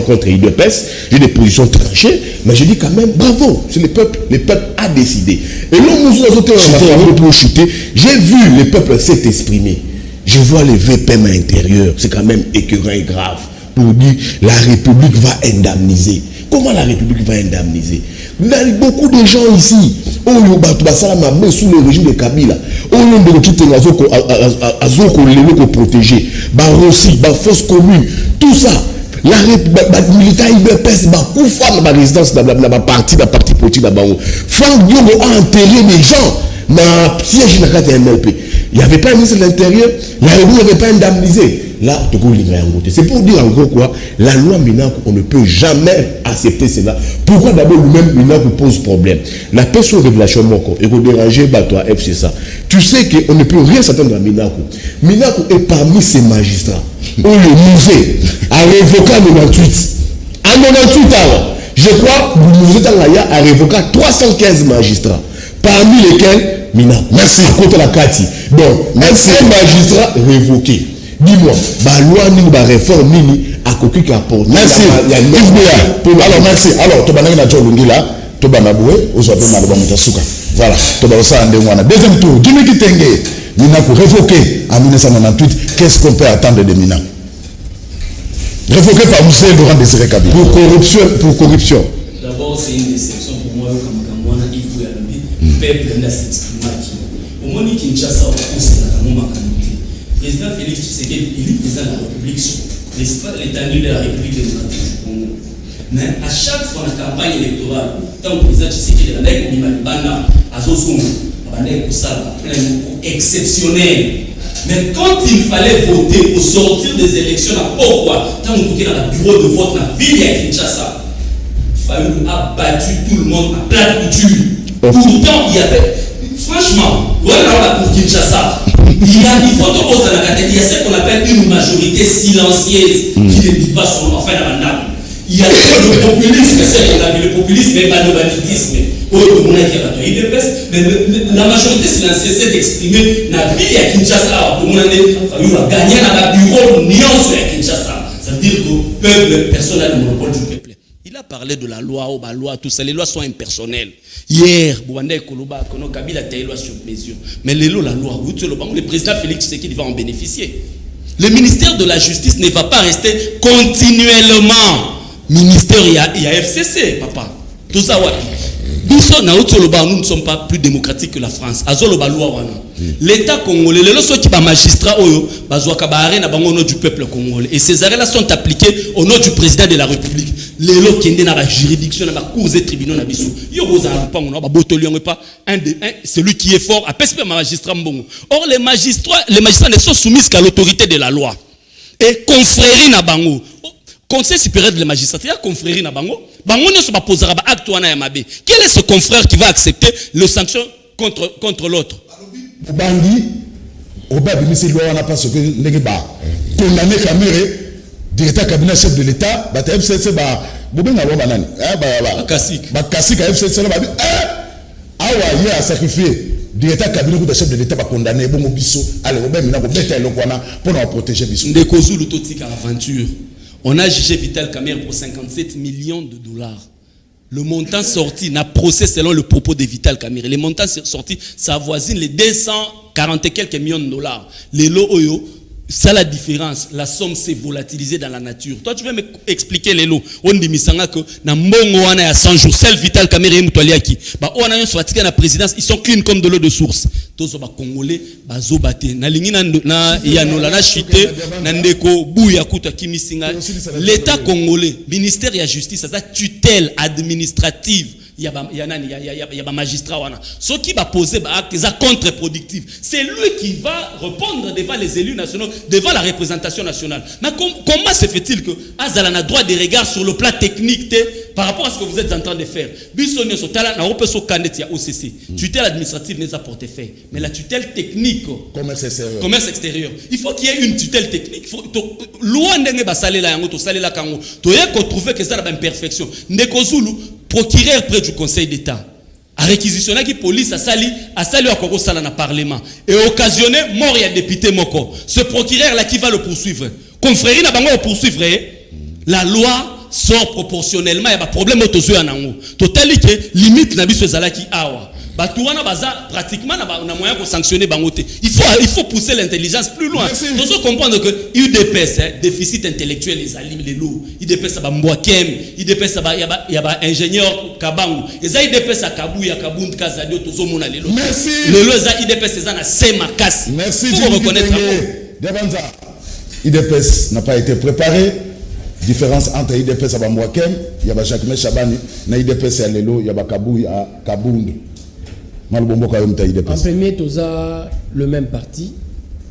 A: contre IDPS, j'ai des positions tranchées, mais je dis quand même bravo. C'est le peuple a décidé. Et là, nous avons pour chuter. J'ai vu le peuple s'est exprimé. Je vois les VPM à l'intérieur. C'est quand même écœurant et grave. Pour dire la République va indemniser. Comment la République va indemniser? Il y a beaucoup de gens ici. Sous le régime de Kabila. Protéger. Aussi, force commune. Tout ça. La militaire IBPS, la résidence, la partie politique. Franck Diongo a enterré des gens dans le siège de la MLP. Il n'y avait pas un ministre de l'Intérieur. La République n'avait pas indemnisé. Là, c'est pour dire en gros quoi, la loi Minakou, on ne peut jamais accepter cela. Pourquoi d'abord lui-même Minakou pose problème? La personne de révélation Moko, et vous dérangez toi FC ça. Tu sais qu'on ne peut rien s'attendre à Minakou. Minakou est parmi ces magistrats. Où le musée a révoqué en 98. En 98 alors, je crois que le musée d'Angaya a révoqué 315 magistrats. Parmi lesquels Minakou. Merci. Contre la Kati. Donc, merci. Un magistrat révoqué. Dis-moi, la loi ni la réforme ni à coquille qui apporte. Merci. Alors merci. Alors, tu vas aller dans le Lungila, tu vas aller aux autres Malabamutasuka. Voilà. Tu vas ça en deuxième tour. Jimmy Kitenge, Minakou révoqué en 1998. Qu'est-ce qu'on peut attendre de Mina? Révoqué par Moussé Laurent Désiré Kabila. Pour corruption.
E: D'abord, c'est une déception pour moi, comme moi, il faut y aller. Peuple n'a s'exprimer. Au moins, il Kinshasa, on sait la moment. Le président Félix Tshisekedi, il est président de la République, l'état de la République démocratique du Congo. Mais à chaque fois la campagne électorale, tant que le président Tshisekedi a dit que Azosum exceptionnel. Mais quand il fallait voter pour sortir des élections, pourquoi tant que tu es dans le bureau de vote dans la ville de Kinshasa, Fayoulou a battu tout le monde à plat couture. Pourtant, il y avait, franchement, voilà pour Kinshasa, il faut il y a ce qu'on appelle une majorité silencieuse qui ne dit pas son enfin dans la. Il y a le populisme, c'est qu'on a vu le populisme, mais pas le banditisme. Mais la majorité silencieuse s'est exprimée dans la ville de Kinshasa. Tout le monde a gagné dans la bureau nuance à Kinshasa. Ça veut dire que le peuple, personne n'a le monopole du peuple. Il a parlé de la loi, tout ça. Les lois sont impersonnelles. Hier, Kabila a été loi sur mesure. Mais la loi, le président Félix Tshisekedi va en bénéficier. Le ministère de la Justice ne va pas rester continuellement. Ministère, il y a FCC, papa. Tout ça, nous ne sommes pas plus démocratiques que la France. L'État congolais, les lois qui sont magistrats, au nom du peuple congolais. Et ces arrêts-là sont appliqués au nom du président de la République. Les lois qui sont dans la juridiction, dans la cour et tribunaux, celui qui est fort, magistrat. Or, les magistrats ne sont soumis qu'à l'autorité de la loi. Et confrérie na bango. Conseil supérieur de la magistrature, confrérie na bango. Bango ne se posera pas acte wana yamabe. Quel est ce confrère qui va accepter le sanction contre l'autre?
D: Bandi, Oba Bimisi loi wana parce que les ba condamné Kamere, directeur cabinet chef de l'État, ba FCC ba bobenga ba banani. Ba kasik FCC ba awa ya sacrifier directeur cabinet de chef de l'État ba condamné bongo biso. Allez Oba mina ko beta eloko wana pour nous protéger biso.
E: Ndeko Zulu totika aventure. On a jugé Vital Kamerhe pour 57 millions de dollars. Le montant sorti n'a procès selon le propos de Vital Kamerhe. Les montants sortis, ça avoisine les 240 et quelques millions de dollars. Les lots Oyo, c'est la différence. La somme s'est volatilisée dans la nature. Toi, tu veux m'expliquer les lots. On dit que dans Mbongo, on a 100 jours. Seul Vital Kamerhe et Moutoualiaki. On a un soit à la présidence. Ils sont qu'une comme de l'eau de source. Tous les Congolais, bazo bate. Na lingi na yanola na chité, na ndeko bouya kuta kimisinga. L'État congolais, ministère de la justice, ça tutelle administrative. Il y a magistrat wana. Ce qui va poser acte contre-productif. C'est lui qui va répondre devant les élus nationaux, devant la représentation nationale. Mais comment se fait-il que Azala a droit de regard sur le plan technique par rapport à ce que vous êtes en train de faire? Bissonio Sotala n'a pas de OCC. Tutelle administrative n'est pas portée fait. Mais la tutelle technique, commerce extérieur. Il faut qu'il y ait une tutelle technique. Loin de basalela yango to salela kango. To y a qu'on trouve que ça a une imperfection. Ndeko Zulu procureur près du Conseil d'État a réquisitionné qui police a sali à Koko Sala na parlement et occasionné mort et député moko. Ce procureur là qui va le poursuivre. Confrérie n'a pas le poursuivre. La loi sort proportionnellement. Il y a un problème autour anango. Totali que limite na biso zalaki awa. Batouana baza pratiquement na moyen pour sanctionner bangote. Il faut pousser l'intelligence plus loin. Il faut comprendre que UDPS déficit intellectuel les alim les lots. UDPS ba mboakem, UDPS ba ya ba ingénieur kabangu. Eza UDPS akabuya kabund kazadio tozo mona les lots.
D: Merci.
E: Les lots za UDPS eza na sema kasi.
D: Merci.
E: Faut reconnaître.
D: Debanza. UDPS n'a pas été préparé. Différence entre UDPS et Mboakem, il y a Jacques Chabani, na UDPS et Lelo, il y a Kabou à Kabund. En
B: premier, tu as le même parti.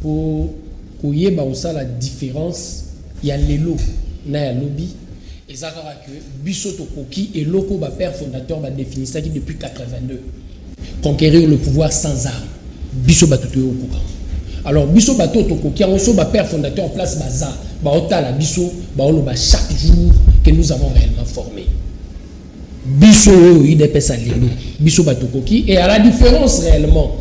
B: Pour qu'il y ait la différence, il y a Lelo, il y a lobby. Et ça que Bissoto Koki et Loko, père fondateur, définit ça depuis 82. Conquérir le pouvoir sans armes. Bisso Batoto Okuka. Alors, Bisso Batoto Koki, on a père fondateur en place Baza. Baotala Bisso, Baoloba chaque jour que nous avons réellement formé. Bisso, il est à l'élo. Bisso Batokoki. Et à la différence réellement,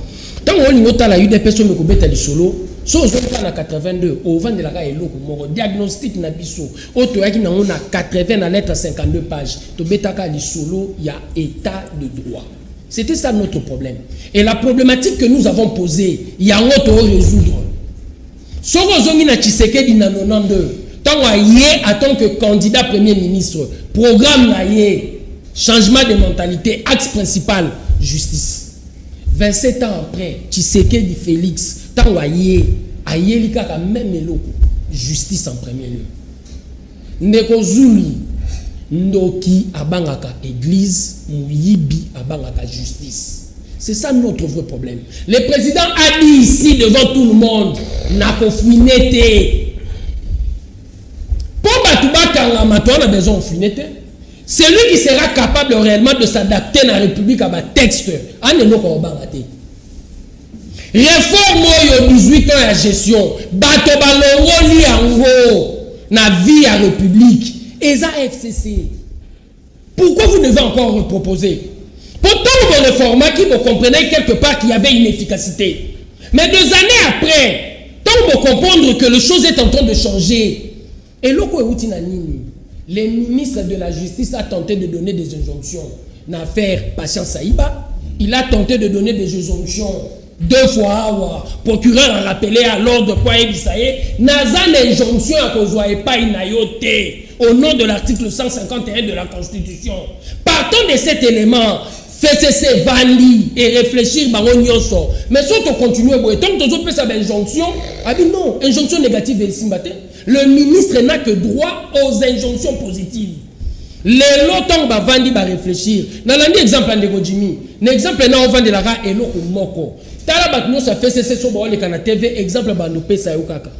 B: tant qu'on a la UDPS, on a solo. So, on a 82. Au vent de la Gaëlo, on diagnostic na Bisso. Auto, on a 80 na lettre 52 pages. To betaka li solo, il y a état de droit. C'était ça notre problème. Et la problématique que nous avons posée, il y a un autre à résoudre. So, on a Tshisekedi na 92. Tant qu'on a en tant que candidat premier ministre, programme na changement de mentalité, axe principal, justice. 27 ans après, Tshisekedi Félix, tant aïe même eloko, justice en premier lieu. Ndeko Zulu, Ndoki abangaka église, Mouyibi abangaka justice. C'est ça notre vrai problème. Le président a dit ici devant tout le monde, n'a pas fouiné. Pour Batouba Kangamato, on a besoin de fouiné. C'est lui qui sera capable réellement de s'adapter dans la République à ma texte. Réforme au 18 ans à gestion. Bato balongo li ango na vie à République. Et ça FCC. Pourquoi vous devez encore reproposer? Pourtant, vous réformez qui vous comprenez quelque part qu'il y avait une efficacité. Mais 2 années après, tant vous comprendre que les choses est en train de changer. Et le ministre de la Justice a tenté de donner des injonctions. L'affaire Patience Saïba, il a tenté de donner des injonctions 2 fois. Procureur a rappelé à l'ordre quoi Ebisaye. Naza l'injonction à cause de pas inayote au nom de l'article 151 de la Constitution. Partant de cet élément, FCC Vandi et réfléchir baronioso. Mais si on continue, tant que tu as fait injonction, non, injonction négative est ici. Le ministre n'a que droit aux injonctions positives. Les lotants va Vandi va réfléchir. Dans l'année exemple de Jimmy, l'exemple là on vend de la ra et l'eau moko. Tala batno ça fait CC sur le canal TV exemple bando pesa yokaka.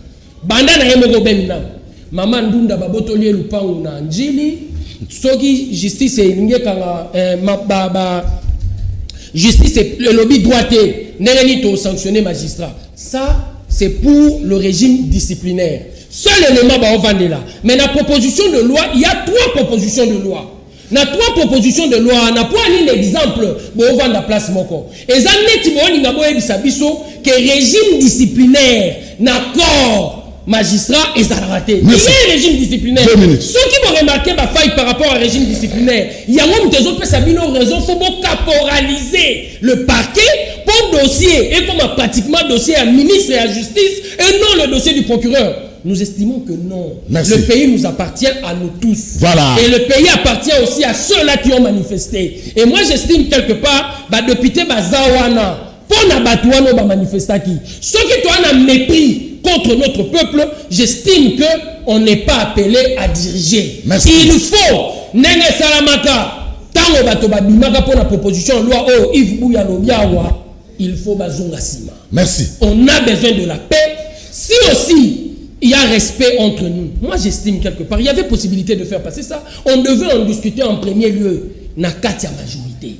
B: Banda na yemo benna. Maman ndunda babotolier lupangu na njili. Soki justice est justice le lobby droité n'est pas sanctionner magistrat. Ça c'est pour le régime disciplinaire. Seul élément on va là. Mais la proposition de loi, il y a 3 propositions de loi. Na 3 propositions de loi, on a pas un exemple on va la place moko. Et ça net bon ngabo ebisa biso que régime disciplinaire n'accord magistrat et ça a raté. Il y a un régime disciplinaire. Ceux qui vont remarquer ma faille par rapport au régime disciplinaire, il y a même des autres raisons. Il faut caporaliser le parquet pour dossier et comme pratiquement dossier à ministre et à justice et non le dossier du procureur. Nous estimons que non. Merci. Le pays nous appartient à nous tous. Voilà. Et le pays appartient aussi à ceux-là qui ont manifesté. Et moi j'estime quelque part, député Bazawana, pour Nabatouano ba manifestaki. Ceux qui ont un mépris contre notre peuple, j'estime qu'on n'est pas appelé à diriger. Merci. Il faut, Nene Salamaka, Tango Batoba Bimaka pour la proposition de loi, oh, Yves Bouya Lobiawa, il faut Bazonga Sima. Merci. On a besoin de la paix. Si aussi, il y a respect entre nous. Moi, j'estime quelque part, il y avait possibilité de faire passer ça. On devait en discuter en premier lieu. Nakatia majorité.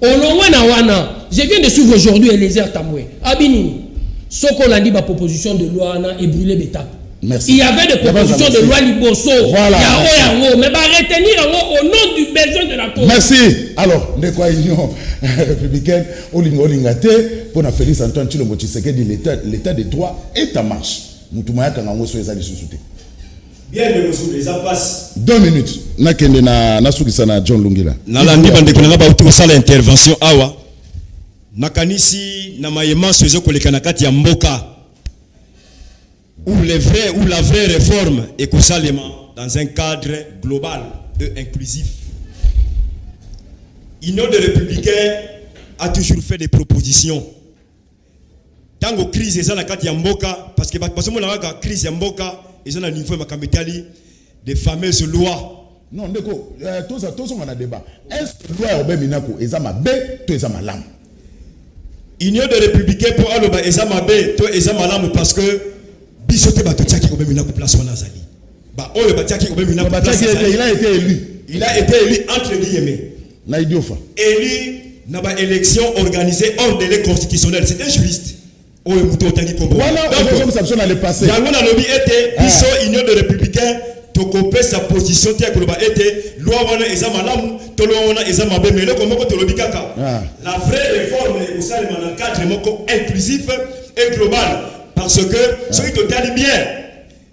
B: Je viens de suivre aujourd'hui Eliezer Tamoué. Abinini. Ce qu'on a dit, ma proposition de loi est brûlée d'étape. Merci. Il y avait des propositions de loi Liboso. Voilà. Mais retenir au nom du besoin de la cause. Merci.
D: Alors, de quoi Union républicaine, Olingate, pour Félix Antoine Tshilombo Tshisekedi, l'état de droit est en marche. Moutoumaya Kangango sur les alliés sous-soutés. Bien, les passe. 2 minutes. Nakende na Soukisana John Lungila.
F: Nalandi Bandekonanga ba utu sala intervention awa. Nakanisi na mayema sozo kolekana kati ya mboka. Où la vraie réforme est constamment dans un cadre global et inclusif. Union des Républicains a toujours fait des propositions. Tant que crise est dans la mboka, parce que la crise mboka est dans le niveau de des fameuses lois.
D: Non, ndeko, tout ça on a débat. Est-ce que loi obeminako ezama B to ezama lam?
F: Union des Républicains pour aloba ezama B to ezama lam parce que bisote batotiaki obeminako place wana zali. Ba oyo batiaki obeminako place zali. Il a été élu. Il a été élu entre guillemets.
D: Na idiofa.
F: Élu na ba élection organisée hors délai constitutionnel. C'est un juriste. Voilà,
D: comme ça on allait passer.
F: Yango na lobby était biso Union des Républicains to couper sa position tia koloba était loi wana ezama lamu to loi wana ezama be mais le komoko to lobby kaka. La vraie réforme est aussi dans un cadre moko inclusif et global parce que ceux qui totali bien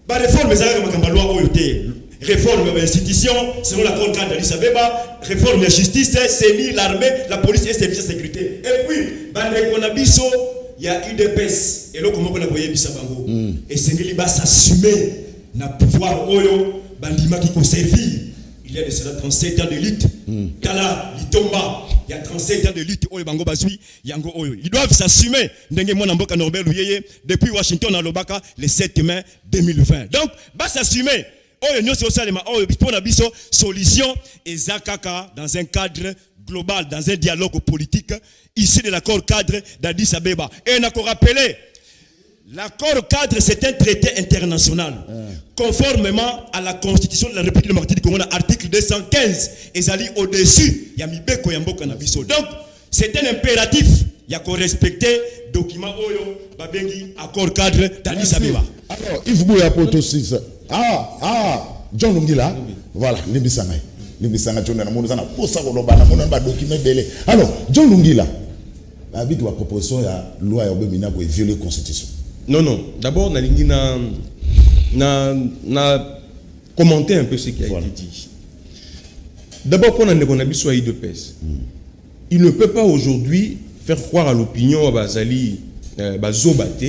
F: ba réforme ezala comme loi oyoté réforme de l'institution selon l'accord cadre d'Addis Abeba, réforme de la justice, CENI, l'armée, la police et services de sécurité. Et puis bande konabiso il y a eu des baisses. Et là, comment on a voyé Bissabango? Et c'est qu'il va s'assumer na pouvoir oyo, bandima qui conserve. Il y a de cela 37 ans de lutte. Kala, Litomba, il y a 37 ans de lutte. Oyo Bango Basui, Yango Oyo. Ils doivent s'assumer. Ndenge Mwana Mboka Norbert Louyeye, depuis Washington à Lobaka, le 7 mai 2020. Donc, va s'assumer. oyo nyonso osalema oyo mpona biso solution eza kaka dans un cadre global, dans un dialogue politique issu de l'accord cadre d'Addis Abeba. Et on a rappelé, l'accord cadre c'est un traité international conformément à la constitution de la République démocratique du Congo, article 215, ezali au-dessus ya mibeko ya mboka na biso. Donc c'est un impératif, il y a qu'on respecter document oyo babengi accord cadre d'Addis Abeba.
D: Alors Yves Bouya Potosi, John Lungila, voilà, Libisanga. Libisanga John na mona na posa koloba na mona ba document belé. Alors John Lungila, la bit wa proposition ya loi ya obemina ko violer constitution.
C: Non. D'abord, na commenter un peu ce qui a été dit. D'abord, pour qu'on a besoin de paix, il ne peut pas aujourd'hui faire croire à l'opinion à Bazali, Bazobate,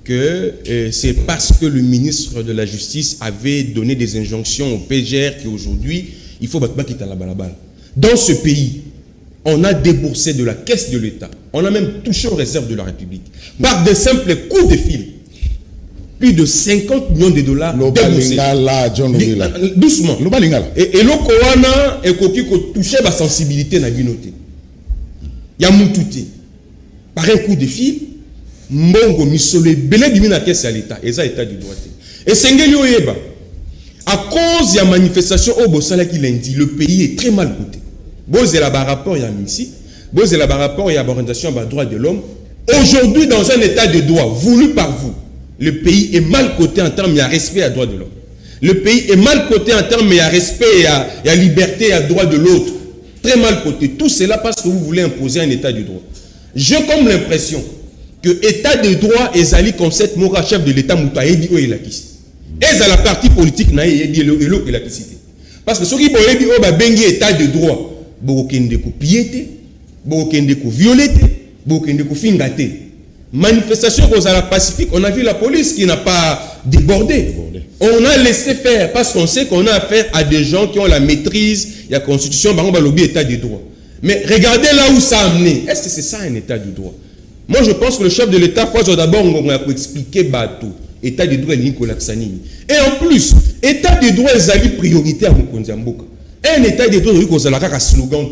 C: que c'est parce que le ministre de la Justice avait donné des injonctions au PGR qu'aujourd'hui, il faut battre la balabala. Dans ce pays, on a déboursé de la caisse de l'État. On a même touché aux réserves de la République. Par de simples coups de fil. Plus de 50 millions de dollars déboursés. Doucement. Et l'Okowana est touché la sensibilité na binoté. Il y a moutouté. Par un coup de fil, Mbongo Missolé, belé du la caisse à l'État. Et ça, État du droit. Et Sengeli Oyeba, à cause de la manifestation au Bossala qui lundi, le pays est très mal coûté. Bozé là-bas rapport il y a ici, bozé là-bas rapport il y a orientation à droit de l'homme. Aujourd'hui, dans un état de droit voulu par vous, le pays est mal coté en termes de respect à droit de l'homme. Le pays est mal coté en termes de respect et à liberté et à droit de l'autre. Très mal coté. Tout cela parce que vous voulez imposer un état de droit. J'ai comme l'impression que état de droit est ali comme cette mora chef de l'état Moutaïdi ou Elakis. Et à la partie politique na yedi elo Elakisité. Parce que ceux qui boyebi o ba bengi état de droit. Bokende ko piété, bokende ko violeté, bokende ko fingaté. Manifestation aux la pacifique, on a vu la police qui n'a pas débordé. On a laissé faire parce qu'on sait qu'on a affaire à des gens qui ont la maîtrise, il y a constitution, par exemple, lobby état de droit. Mais regardez là où ça a amené. Est-ce que c'est ça un état de droit? Moi je pense que le chef de l'État, faut d'abord on a expliquer bateau. État de droit et en plus, état de droit est priorité à Mokonzi Mboka. Un état de droit qu'on a un slogan.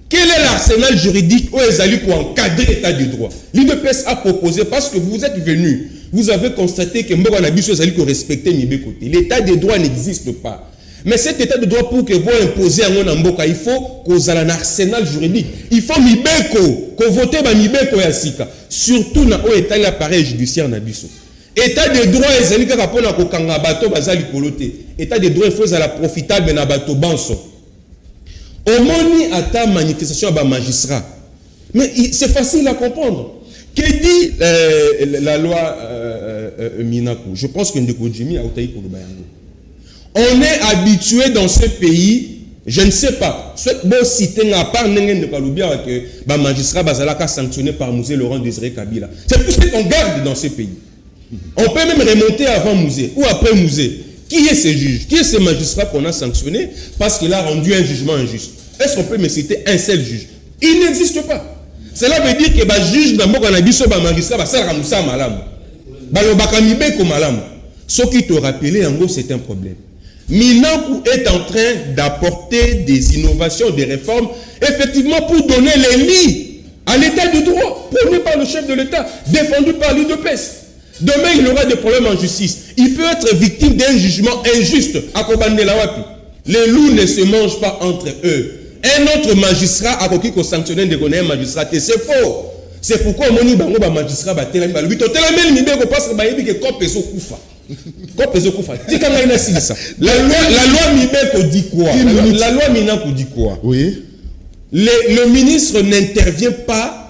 C: Quel est l'arsenal juridique où ils allaient pour encadrer l'état de droit? L'UDPS a proposé parce que vous êtes venus, vous avez constaté que Mboka Nabiso allait respecter Mibé côté. L'état de droit n'existe pas. Mais cet état de droit pour que vous imposez à mon Mboka, il faut qu'on ait un arsenal juridique. Il faut Mibeko, qu'on vote Mibeko Yasika. Surtout dans l'état l'appareil judiciaire Nabiso. État de droit est zali kaka pona ko kanga bato bazali koloté. État de droit il faut la profitable na bato banso. Au moni ata manifestation ba magistrat. Mais c'est facile à comprendre. Que dit la loi Minaku? Je pense que Ndeko Jimmy a otayi ko bayango. On est habitué dans ce pays, je ne sais pas, cette bonne cité n'a pas n'engende pas l'oublier que ba magistrat bazalaka sanctionné par Mouzé Laurent Désiré Kabila. C'est tout ce qu'on garde dans ce pays. On peut même remonter avant Mouzé ou après Mouzé. Qui est ce juge? Qui est ce magistrat qu'on a sanctionné parce qu'il a rendu un jugement injuste? Est-ce qu'on peut me citer un seul juge? Il n'existe pas. Cela veut dire que le juge dans le magistrat va faire ça malam. Ce qui te rappelait, en gros, c'est un problème. Minaku est en train d'apporter des innovations, des réformes, effectivement pour donner les lits à l'état de droit, prôné par le chef de l'État, défendu par l'UDPS. Demain, il aura des problèmes en justice. Il peut être victime d'un jugement injuste à Kobandelawapi. Les loups ne se mangent pas entre eux. Un autre magistrat a qui sanctionné de connaître un magistrat. C'est faux. C'est pourquoi mon magistrat va te la passe que Kopeso Koufa. Kopeso Koufa. La loi Mibeko dit quoi? La loi Minako dit quoi?
D: Oui.
C: Le ministre n'intervient pas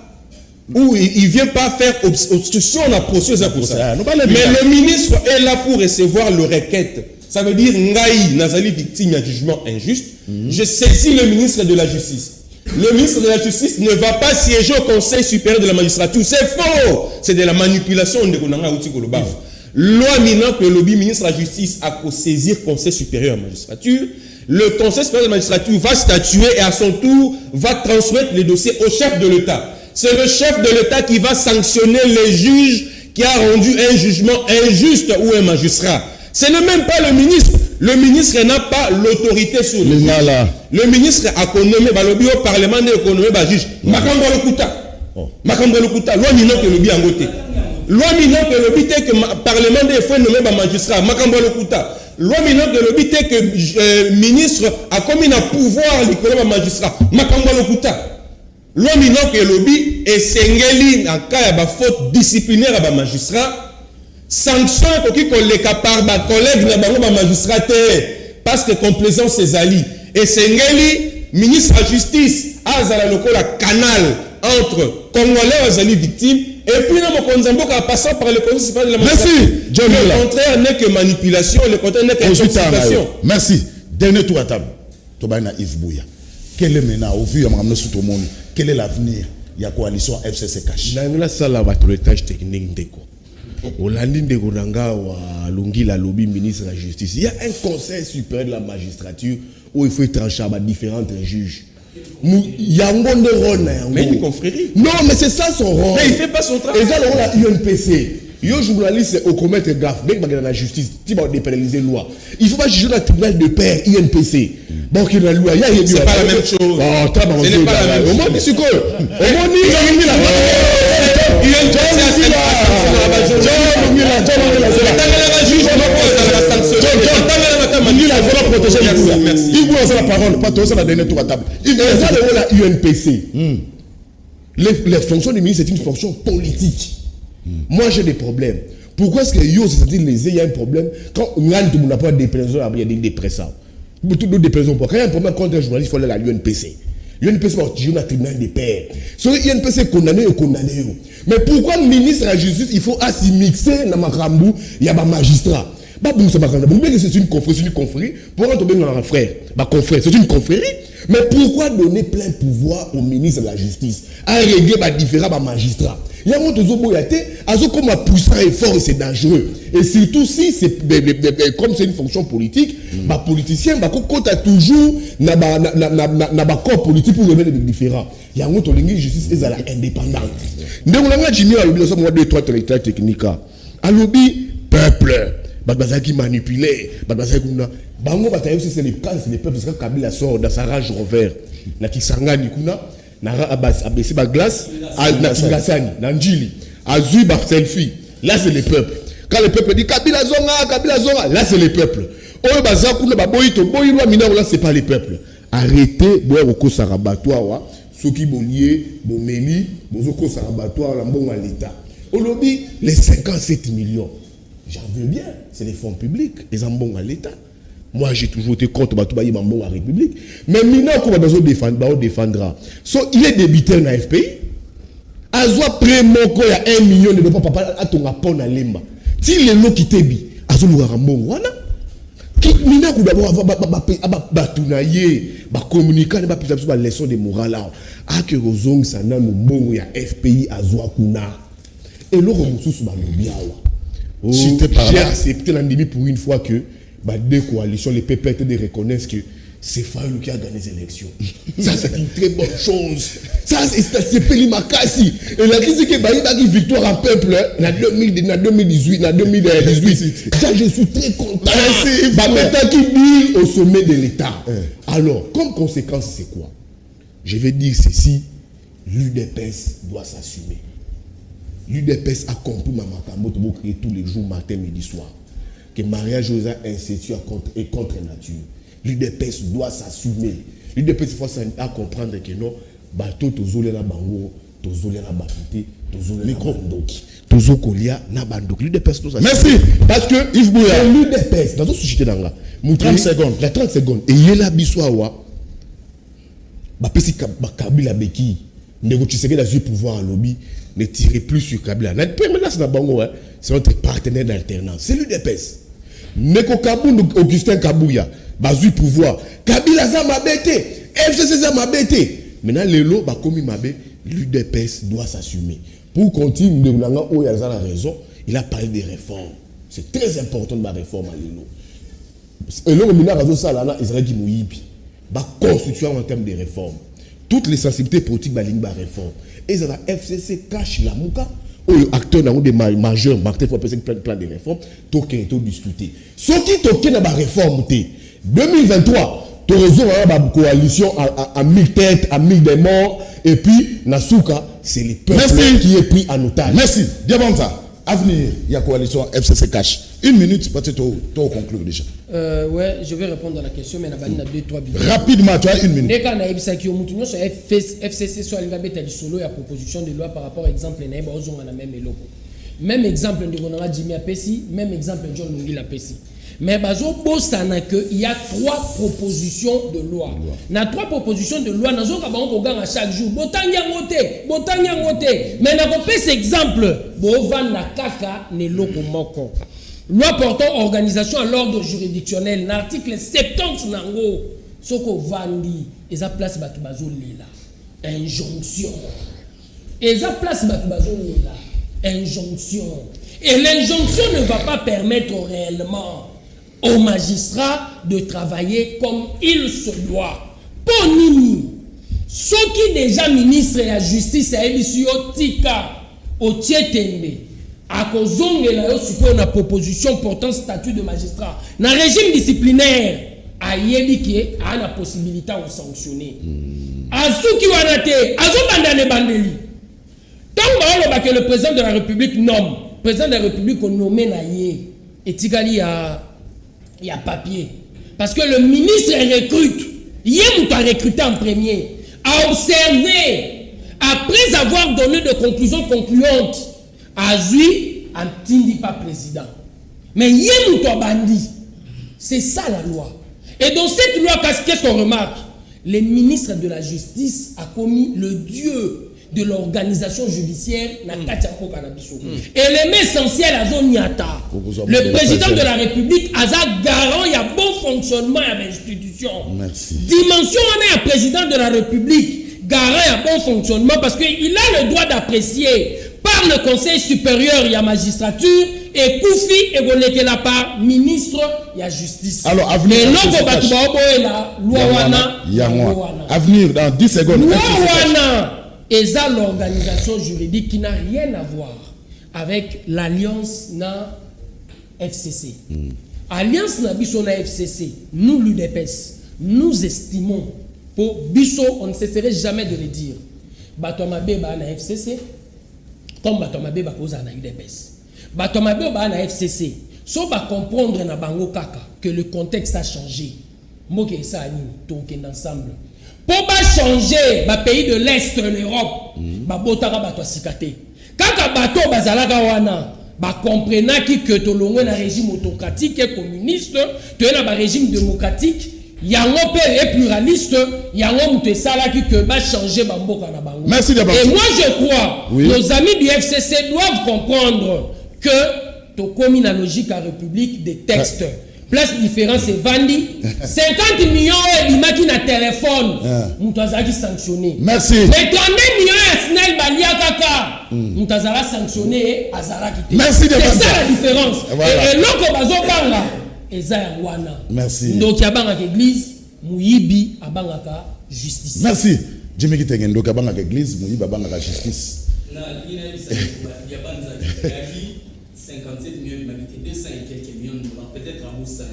C: ou il ne vient pas faire obstruction à la procédure pour ça. Mais le ministre est là pour recevoir le requête. Ça veut dire Ngaï Nazali victime d'un jugement injuste. Je saisis le ministre de la Justice. Le ministre de la Justice ne va pas siéger au Conseil supérieur de la magistrature. C'est faux. C'est de la manipulation de Konanga Outi Kolobaf. Loi minant que le lobby ministre de la Justice a qu'à saisir le Conseil supérieur de la magistrature. Le Conseil supérieur de la magistrature va statuer et à son tour va transmettre les dossiers au chef de l'État. C'est le chef de l'État qui va sanctionner les juges qui a rendu un jugement injuste ou un magistrat. Ce n'est même pas le ministre. Le ministre n'a pas l'autorité sur le juge. Le ministre a nommé au Parlement de nommé juge. Makambo Lokuta. Makambo Lokuta. Loi minot que le bi angoté. Loi minot que le bi que Parlement de fait nommé magistrat. Makambo Lokuta. Loi minot que le bi que ministre a commis un pouvoir le magistrat. Makambo Lokuta. Loi minot que le bi est sengeli en cas de faute disciplinaire à magistrat. Sanction qui collègue par ma collègue na bango ba magistrat parce que complaisance ses alliés et sengeli ministre de la justice azala lokola canal entre congolais et alliés victimes et puis na mokonzambo ka passant par le conseil de la magistrature. Merci. Le contraire n'est que manipulation, le contraire n'est que intoxication.
D: Merci. Dernier tour à table. Tobaina Yves Bouya. Quel est maintenant au vu à madame tout le monde? Quel est l'avenir? Il y a coalition FCC cash.
A: Dans ça la battoletage technique déco. Olandi ndeko nanga wa lungi la lobby ministre de la justice. Il y a un conseil supérieur de la magistrature où il faut trancher à différents juges. Il y a un bon rôle.
C: Mais une confrérie.
A: Non, mais c'est ça son rôle.
C: Mais il fait pas son travail.
A: Et ça le rôle à UNPC. Yo journaliste au commettre gaffe dès que dans la justice, tu vas dépénaliser loi. Il faut pas juger dans le tribunal de paix INPC. Donc il y a la loi,
C: c'est pas la même chose. Ce n'est pas la même chose.
A: Au moins c'est quoi? Au moins les fonctions du ministre, c'est une fonction politique. Moi j'ai des problèmes. Pourquoi est-ce que il y a un problème quand on n'a pas de dépression, il y a des dépressants. Quand il y a un problème contre un journaliste, il faut aller à l'UNPC. L'UNPC va utiliser le tribunal des pairs. Si l'UNPC est condamné, il est condamné. Mais pourquoi le ministre de la Justice, il faut s'y mixer dans Makambu, il y a un magistrat. C'est une confrérie. Pourquoi tomber dans un frère? C'est une confrérie. Mais pourquoi donner plein pouvoir au ministre de la Justice à régler différents magistrats? Il y a un autre comme un puissant effort et c'est dangereux. Et surtout si c'est comme c'est une fonction politique, les politiciens comptent toujours dans le corps politique pour revenir des différents. Il y a un autre justice est indépendante. Nous avons dit que deux trois techniques. À lobby peuple. Qui manipulé, bango bataille c'est les cas, c'est les peuples parce que Kabila sort dans sa rage revers. Na Kisangani kuna na abesi ba glace na Singasani na Njili azui ba selfie. Là c'est les peuples. Quand le peuple dit Kabila zonga, là c'est les peuples. Oyo baza kuna ba boyito boyirwa mina là c'est pas les peuples. Arrêtez boya ko sarabatoire wa soki bolier bomeli bozoko sarabatoire la mbonga l'état. Au lobby les 57 millions. J'en veux bien, c'est des fonds publics, ils en bon à l'État. Moi, j'ai toujours été contre Batoubaï Mambo à la République. Mais maintenant, on va défendra. So, il est débiteur dans la FPI. Azwa prémoko, il y a 1 million de papa à ton rapport à l'Emba. Si les lots qui t'ébit, Azwa Louarambo, voilà. Qui mina kou d'abord batounaye, communiquer, ne pas plus la leçon de morale là. A que Rozong sana nous bon il y a FPI Azwa Kuna. Et l'autre sous ba lobiawa. J'ai accepté l'endémie pour une fois que deux coalitions, les PPT reconnaissent que c'est Fayou qui a gagné les élections. Ça, c'est une très bonne chose. Ça, c'est Peli Makassi. Et la crise qui est une victoire en peuple en 2018, en 2018. Ça, je suis très content. Maintenant qui dit au sommet de l'État. Alors, comme conséquence, c'est quoi? Je vais dire ceci, l'UDPS doit s'assumer. L'UDPS a compris Makambo pour créer tous les jours, matin, midi, soir. Que mariage aux incestueux est contre nature. L'UDPS doit s'assumer. L'UDPS a comprendre que non, bateau, tozolé la bango, tozolé la bakité, tozolé la bandoki, tozokolia na bandoki. L'UDPS doit s'assumer. Merci. Parce que Yves Bouya. L'UDPS, dans toute société d'anga, 30 secondes. La 30 secondes. Et il y a la biswawa. Bapesi Kabila Beki. Négocier dans le pouvoir à lobby. Ne tirez plus sur Kabila. C'est notre partenaire d'alternance. C'est l'UDPS. Neko Kabou, Augustin Kabouya, Bazui pouvoir. Kabila ça m'a bêté. FCC ça m'a bêté. Maintenant, les lots, comme il m'a bêté, l'UDPS doit s'assumer. Pour continuer, il a la raison. Il a parlé des réformes. C'est très important de la réforme à l'ELO. Et là, il a Israël qui m'a constituant en termes de réformes. Toutes les sensibilités politiques, la réforme. Et ça, la FCC cache la mouka, acteurs des majeurs, Martin faut appeler plan de réforme, token to discuter. Ce qui token na ba réforme 2023, tu as une coalition à 1000 têtes, à 1000 des morts, et puis Nasuka, c'est le peuple qui est pris en otage.
D: Merci. Diabanza, avenir, il y a coalition FCC Cash. 1 minute, peut-être tu conclure déjà.
B: Ouais, je vais répondre à la question, mais il y a 2-3 minutes.
D: Rapidement, tu as 1 minute.
B: Dès qu'on a FCC, soit il y a solo, il y a proposition de loi par rapport à exemple, il y a même logo. Même exemple de Jimmy Apesi, même exemple de John Lungi Apesi. Mais il y a 3 propositions de loi. Il y a 3 propositions de loi. Nous avons chaque jour. Mais nous avons cet exemple. Loi portant organisation à l'ordre juridictionnel. L'article 70 nango. Soko vandi. Et ça place batubazo lila. Injonction. Et ça place batubazo lila. Injonction. Et l'injonction ne va pas permettre réellement aux magistrats de travailler comme il se doit. Pour Nini, ceux qui déjà ministre de la justice à Elisio Tika, au Tietembe, à Kozonge, la proposition portant statut de magistrat, dans le régime disciplinaire, à Yébiki, a la possibilité de sanctionner. À ceux qui ont été, à ceux qui ont bandeli. Tant que le président de la République nomme, le président de la République a nommé Naye, et Tigali il y a papier. Parce que le ministre recrute. Hier, nous avons recruté en premier. A observé, après avoir donné des conclusions concluantes, à Zui, Antindi pas président. Mais hier, nous avons bandit. C'est ça la loi. Et dans cette loi, qu'est-ce qu'on remarque? Le ministre de la Justice a commis le dieu de l'organisation judiciaire et l'élément essentiel à Zoniata. Le président de la République a garant, il y a bon fonctionnement à l'institution. Dimension on est un président de la République, garant il y a bon fonctionnement parce qu'il a le droit d'apprécier par le Conseil supérieur, il y a magistrature et Koufi et Golekela par ministre, il y a justice.
D: Alors, avenir, avenir dans 10 secondes.
B: Et ça, l'organisation juridique qui n'a rien à voir avec l'alliance na FCC. Alliance na biso na FCC, nous l'UDPS, nous estimons, pour biso, on ne cesserait jamais de le dire. Batomabe ba na FCC, comme Batomabe ba koza na UDPS. Batomabe ba na FCC, so ba comprendre na bango kaka que le contexte a changé. Moke ça ani, token ensemble. Pour changer le pays de l'Est, l'Europe, botara bato sikate. Kaka bato bazalaka wana, comprena que tolongwe na régime autocratique et communiste, tu es dans un régime démocratique, yango père et pluraliste, yango muté sala qui que ba changer bamboka na bango.
D: Merci de
B: Et moi je crois, nos amis du FCC doivent comprendre que to commis la logique à République des textes. Place différence c'est Vandi 50 millions et l'imaki na téléphone Moutazala qui sanctionné.
D: Merci.
B: Mais 32 millions et Snell Balia Kaka Moutazala sanctionné Azara qui.
D: Merci de
B: c'est ça la différence.
D: Voilà.
B: Et l'autre bazo banga Eza wana.
D: Merci.
B: Donc yabanga église Mouyibi abanga justice.
D: Merci. Jimmy Kitenge ndoka banga église Mouyibi abanga justice.
E: Na lina yabanza 57 millions de 200 et quelques millions de dollars, peut-être à Moussa.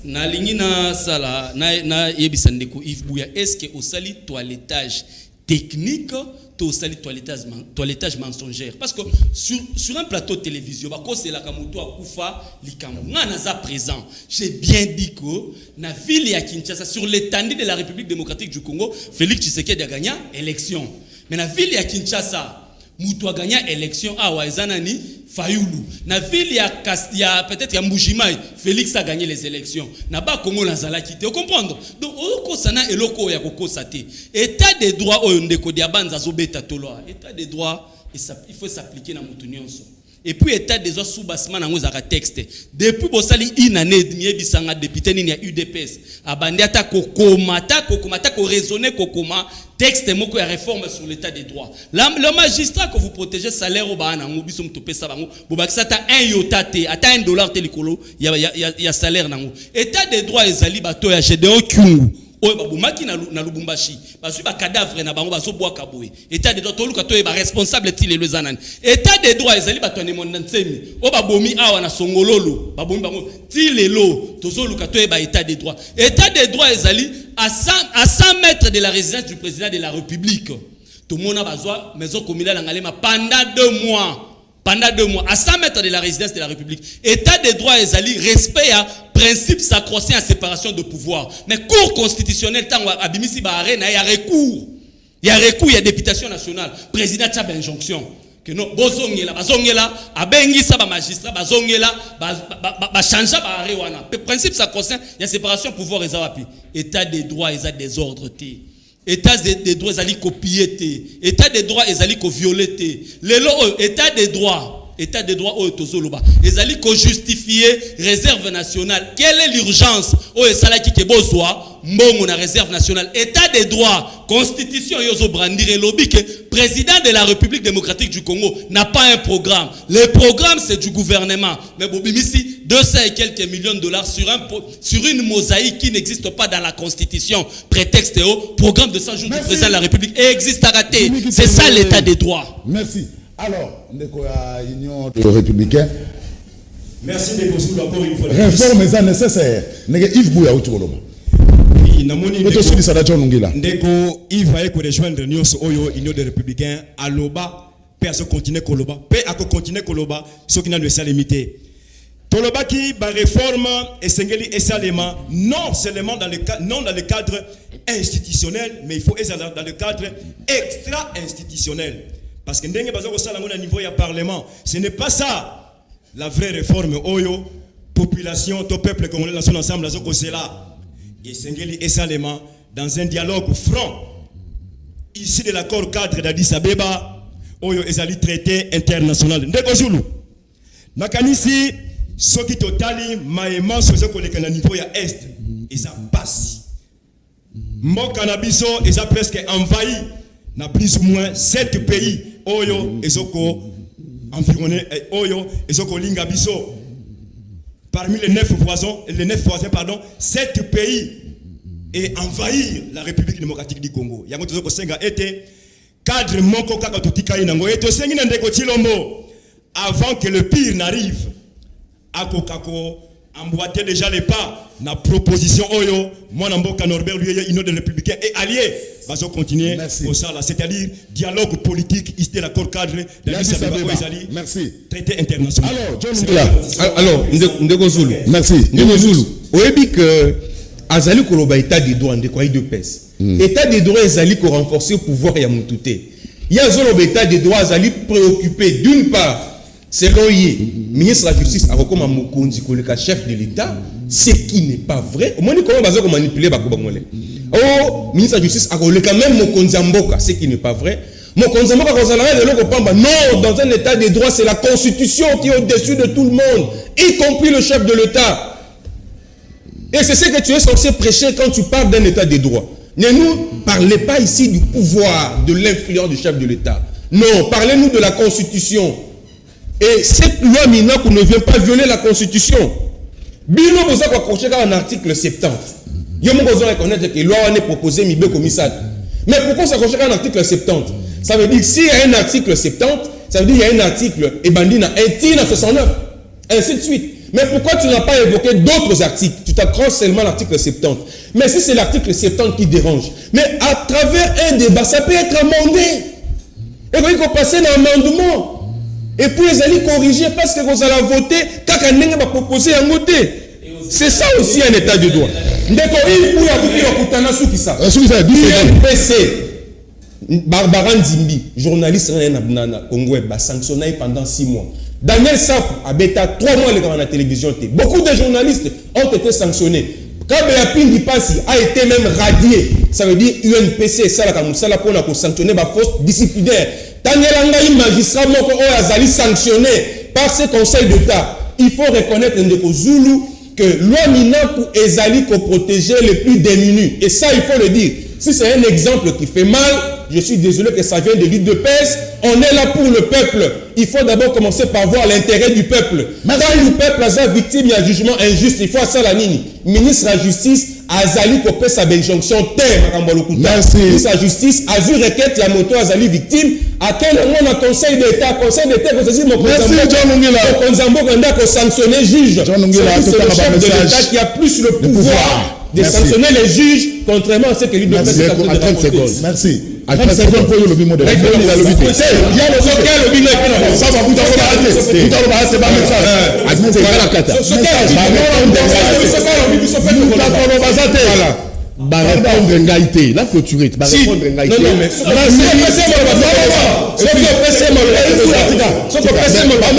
E: Na lingina sala na yebisandeko Yves Bouya, est-ce que au sali toilettage technique au sali toilettage mensongère? Parce que sur un plateau de télévision bako c'est la kamuto akufa likamu ngana présent. J'ai bien dit que na ville ya Kinshasa sur l'étendue de la République démocratique du Congo, Félix Tshisekedi a gagné élection. Mais na ville ya Kinshasa Moutou a gagné l'élection à Ouazanani, Fayoulou. Na ville, il y a peut-être Mbujimai, Félix a gagné les élections. Na ba Congo na zala quitté. Vous comprenez? Donc, oko sana et loko ya koko sate. État des droits au ndeko diabanza zobeta toloa. État des droits, il faut s'appliquer na moutou nyonso. Et puis état des droits sous bassement na ngozaka texte. Depuis bosali une année et demie bisanga député ni ya UDPS. Abandi ata kokoma ko raisonner kokoma texte moko ya réforme sur l'état des droits. Le magistrat que vous protégez salaire au bana ngobiso mtope sa bango bobakisa ta 1 yota te ata $1 te likolo ya salaire nango. État des droits ezali bato ya Gédéon Kyungu oyo babumaki na Lubumbashi bazwi ba cadavre na bango bazobwaka boye état de droit toluka to ba responsable ti lelo zanani état de droit ezali bato ne monda nsemi o babomi awa na songololo babomi bango ti lelo tozoluka to ba état de droit ezali à 100 mètres de la résidence du président de la République. Tout le monde a besoin maison communale en Ngalema pendant 2 mois. Pendant 2 mois, à 100 mètres de la résidence de la République. État de droit et respect à principe sacro-saint à séparation de pouvoir. Mais cour constitutionnelle, tant à Bimisi Bahare, il y a recours. Il y a recours, il y a députation nationale. Président Tchab injonction. Que non, bazongela, abengi sa ba magistrat, bazongela, ba chanja Bahare wana. Principe sacro-saint, il y a séparation de pouvoir et zawapi. État de droit et désordre. État de droit ezali copier état de droit ezali ko violer lelo état de droit o tozoloba ezali ko justifier réserve nationale. Quelle est l'urgence o esalaki ke bozwa mbongo na réserve nationale état de droit constitution yozo brandir lobi que président de la République démocratique du Congo n'a pas un programme. Le programme c'est du gouvernement. Mais bobimisi 200 et quelques millions de dollars sur une mosaïque qui n'existe pas dans la constitution. Prétexte au programme de 100 jours du président de la République existe à rater. C'est ça l'état des droits.
D: Merci. Alors, l'Union des Républicains.
F: Merci de vous encore une fois.
D: Réforme est nécessaire. Yves Bouya Outouoloma.
F: Ndeko Yves va rejoindre l'Union des Républicains à Loba, paix à ce continent Koloba, paix à ce continent Koloba, ce qui n'a de sa limité. Toloba qui va réforme et sengeli et salema non seulement dans le cadre institutionnel, mais il faut être dans le cadre extra-institutionnel. Parce que ndenge bazo kosala ngona niveau ya parlement, ce n'est pas ça la vraie réforme oyo population to peuple congolais dans son ensemble azo kosela. Et sengeli et salema dans un dialogue franc ici de l'accord cadre d'Addis Abeba oyo ezali traité international. Ndeko Zulu. Nakanisi soki totali maema sozo koleka na niveau ya est et ça passe. Mboka na biso eza presque envahi na plus ou moins 7 pays oyo ezoko environné oyo ezoko linga biso. Parmi les 9 voisins, 7 pays et envahir la République démocratique du Congo. Yango tozoko senga été cadre moko kaka totika inango eto sengi na ndeko Tshilombo avant que le pire n'arrive. Akokako emboîter déjà les pas na proposition oyo mwana mboka Norbert lui Union des Républicains et alliés va continuer au ça là, c'est-à-dire dialogue politique ici de l'accord cadre de l'Addis Abeba. Merci. Traité international.
C: Alors ndeko Zulu.
D: Merci.
C: Ndeko Zulu. Oyebi que azali koloba état de droit ndeko de pèse. État de droit ezali ko renforcer pouvoir ya mututé. Ya zolo état de droit azali préoccupé d'une part selon lui, ministre de la Justice a recommandé à Mokonzi koleka chef de l'État, ce qui n'est pas vrai. Au moins, comment on va manipuler Bakobangole. Oh, ministre de la Justice a recommandé même Mokonzi Mboka, ce qui n'est pas vrai. Mokonzi Mboka non, dans un État de droit, c'est la Constitution qui est au-dessus de tout le monde, y compris le chef de l'État. Et c'est ce que tu es censé prêcher quand tu parles d'un État de droit. Ne nous parlez pas ici du pouvoir, de l'influence du chef de l'État. Non, parlez-nous de la Constitution. Et cette loi Minakou ne vient pas violer la Constitution. Bino vous avez accroché dans l'article 70. Vous devez reconnaître que la loi est proposée Mibé Komissad. Mais pourquoi s'accrocher dans l'article 70? Ça veut dire que s'il y a un article 70, ça veut dire qu'il y a un article Ebandina 69, ainsi de suite. Mais pourquoi tu n'as pas évoqué d'autres articles? Tu t'accroches seulement à l'article 70. Mais si c'est l'article 70 qui dérange, mais à travers un débat, ça peut être amendé. Et vous allez passer un amendement. Et puis ils allaient corriger parce que vous allez voter quand on va proposer un vote. C'est ça aussi un état de droit. Barbara Nzimbi, journaliste Congo, sanctionné pendant 6 mois. Daniel Saf a bêté 3 mois dans la télévision. Beaucoup de journalistes ont été sanctionnés. Quand Pindi Passi a été même radié, ça veut dire UNPC, ça pour sanctionner la force disciplinaire. Daniel Angaï, magistrat, Azali sanctionné par ce conseil d'État. Il faut reconnaître Ndeko Zulu que loi Minakou Ezali pour protéger les plus démunis. Et ça, il faut le dire. Si c'est un exemple qui fait mal, je suis désolé que ça vienne de l'île de Pèse. On est là pour le peuple. Il faut d'abord commencer par voir l'intérêt du peuple. Quand le peuple a victime d'un jugement injuste, il faut à ça la ligne. Ministre de la Justice, azali kopesa benjonction terre makambo lokuta.
D: Merci.
C: Sa justice a vu requête ya moto azali victime à quel moment na conseil d'état ko saisir mon
D: Merci John Lungila.
C: Konzambo kanda ko sanctionner juge.
D: John Lungila,
C: c'est le chef de l'État qui a plus le pouvoir de sanctionner les juges contrairement à ce que lui doit faire.
A: À 30 secondes.
D: Merci.
A: À 30 secondes pour le bimo de la
C: Il y a le sokel le bino et
D: ça va vous arrêter. Vous arrêtez, c'est pas
C: voilà.
A: Répondre ngaïté, la clôturée, répondre ngaïté.
C: Non, mais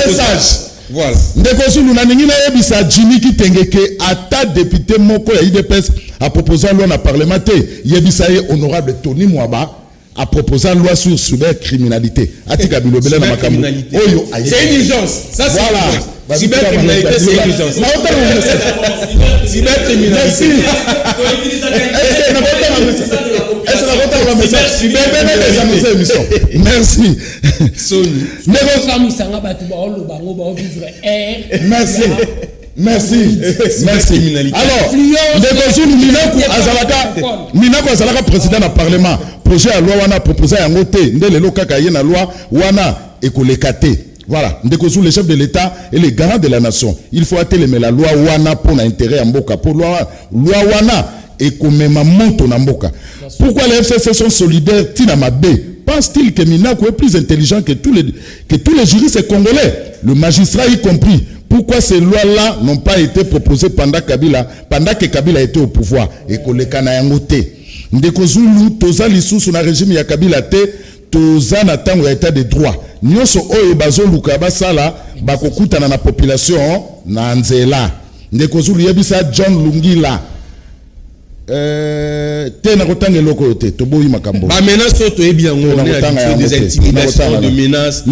D: message.
C: Voilà.
D: Ndeko Zulu na ningi na yebisa Jimmy Kitengeke ata député moko ya IDPS a proposé loi na parlementaire yebisa ye honorable Tony Mwaba a proposé une loi sur cybercriminalité. Atika bilobela na makambo. Oyo
C: c'est une urgence. Ça c'est
D: voilà.
C: Cybercriminalité c'est une urgence. Cybercriminalité.
D: Merci. Merci. Alors, Minako Azalaka président du Parlement, projet à loi wana proposé à ngoté, ndele lokaka yena loi wana ekolekate. Voilà, Ndekozou, le chef de l'État et le garant de la nation. Il faut atteler la loi wana pour l'intérêt en boka, pour loi wana et comme ma monto na mboka. Pourquoi les FCC sont solidaires Tinamabe? Pense-t-il que Minako est plus intelligent que tous les juristes congolais, le magistrat y compris? Pourquoi ces lois-là n'ont pas été proposées pendant que Kabila était au pouvoir et que les Kanayangote? Ndekozulu, toza lisusu na régime ya Kabila te, toza na tango ya état de droit. Nyoso oyo bazoluka basala bakokutana na population na nzela. Ndekozulu yebisa John Lungila. Tena kotanga loko yote toboyi makambo.
C: Ba menace to yebi yango na des intimidations de menaces.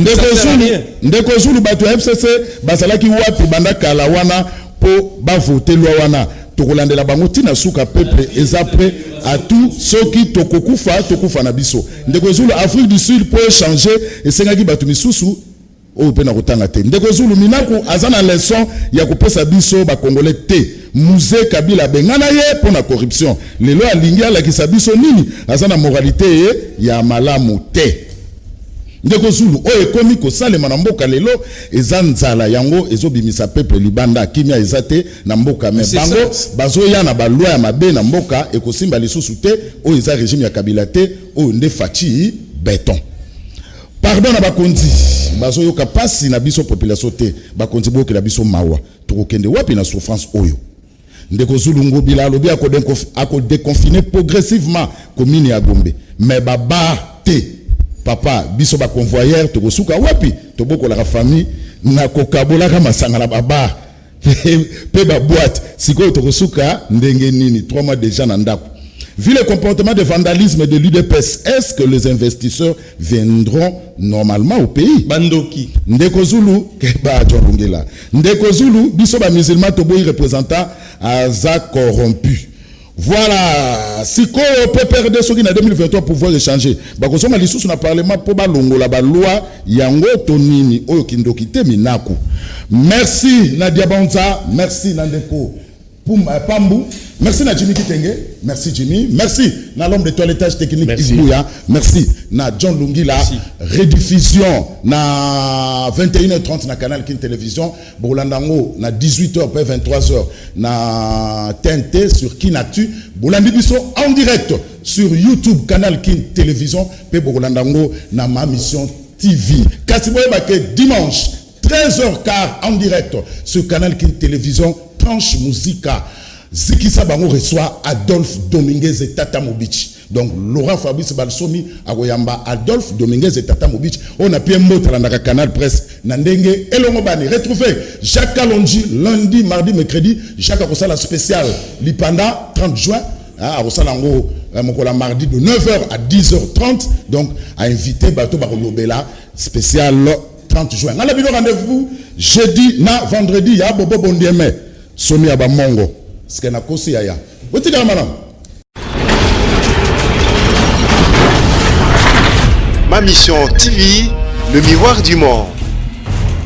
D: Ndekozulu bato FCC basalaki wapi banda kala wana po ba voter loi wana. Tokolandela bango tina suka peuple eza prêt à tout ceux qui tokufa na biso. Ndekozulu Afrique du Sud peut changer et sengaki bato misusu o pena kotanga te. Ndekozulu Minaku azana leçon ya kopesa biso ba congolais te. Musée Kabila bengana ye pour la corruption. Les lois alingi ala kisabiso nini azana moralité ya malamu te. Ndekozulu o ekomi ko salema na mboka lelo ezanzala yango ezobimisa peuple libanda kimia ezate na mboka me bango bazoya na ba loi ya mabe na mboka ekosimba lisusu te o eza régime ya Kabila te o nde faci béton. Pardon na bakonzi bazoyoka pasi na biso population te bakonzi boke na biso mawa tokokende wapi na souffrance oyo. Ndekozulu ngobila lobi ako déconfiner progressivement commune ya Gombe mais baba te papa biso ba convoyeur tokosuka wapi toboko la famille na kokabola kama sanga na baba pe ba boîte siko tokosuka ndenge nini 3 mois déjà na ndako. Vu le comportement de vandalisme de l'UDPS, est-ce que les investisseurs viendront normalement au pays?
C: Bandoki.
D: Ndekozulu, keba Djongela. Ndekozulu, biso ba musulman toboyi représentant aza corrompu. Voilà, siko PPRD soki na 2023 pouvoir échanger. Bakosoma lisusu na parlement po ba longola ba loi yango tonini oyo kindoki te Minaku. Merci Nadia Banza, merci Nandeko. Pambu, merci na Jimmy Kitenge, merci Jimmy, merci na l'homme de toilettage technique Isbouya, merci na John Lungila, rediffusion na 21h30 na Canal Kin Télévision, Bolandango na 18h puis 23h na TNT sur Kinactu, Bolandi Biso en direct sur YouTube Canal Kin Télévision, puis Bolandango na ma mission TV. Kasiboye Baké dimanche 13h15 en direct sur Canal Kin Télévision. Tranche Musica. Zikisa Bango reçoit Adolphe Dominguez et Tata Mobich. Donc, Laurent Fabrice Balsomi, Agoyamba, Adolphe Dominguez et Tata Mobich. On a pu un mot dans le canal presse. Nandenge, Elongobani. Retrouvez Jacques Kalonji, lundi, mardi, mercredi. Jacques Akosala spécial. Lipanda, 30 juin. Akosalango, Mokola mardi de 9h à 10h30. Donc, à inviter Bato Barolobela, spécial 30 juin. On a le rendez-vous jeudi, na vendredi, ya Bobo Bondieme. Somi Abamongo. Ce qu'on a causé à ya.
H: Ma mission TV, le miroir du monde.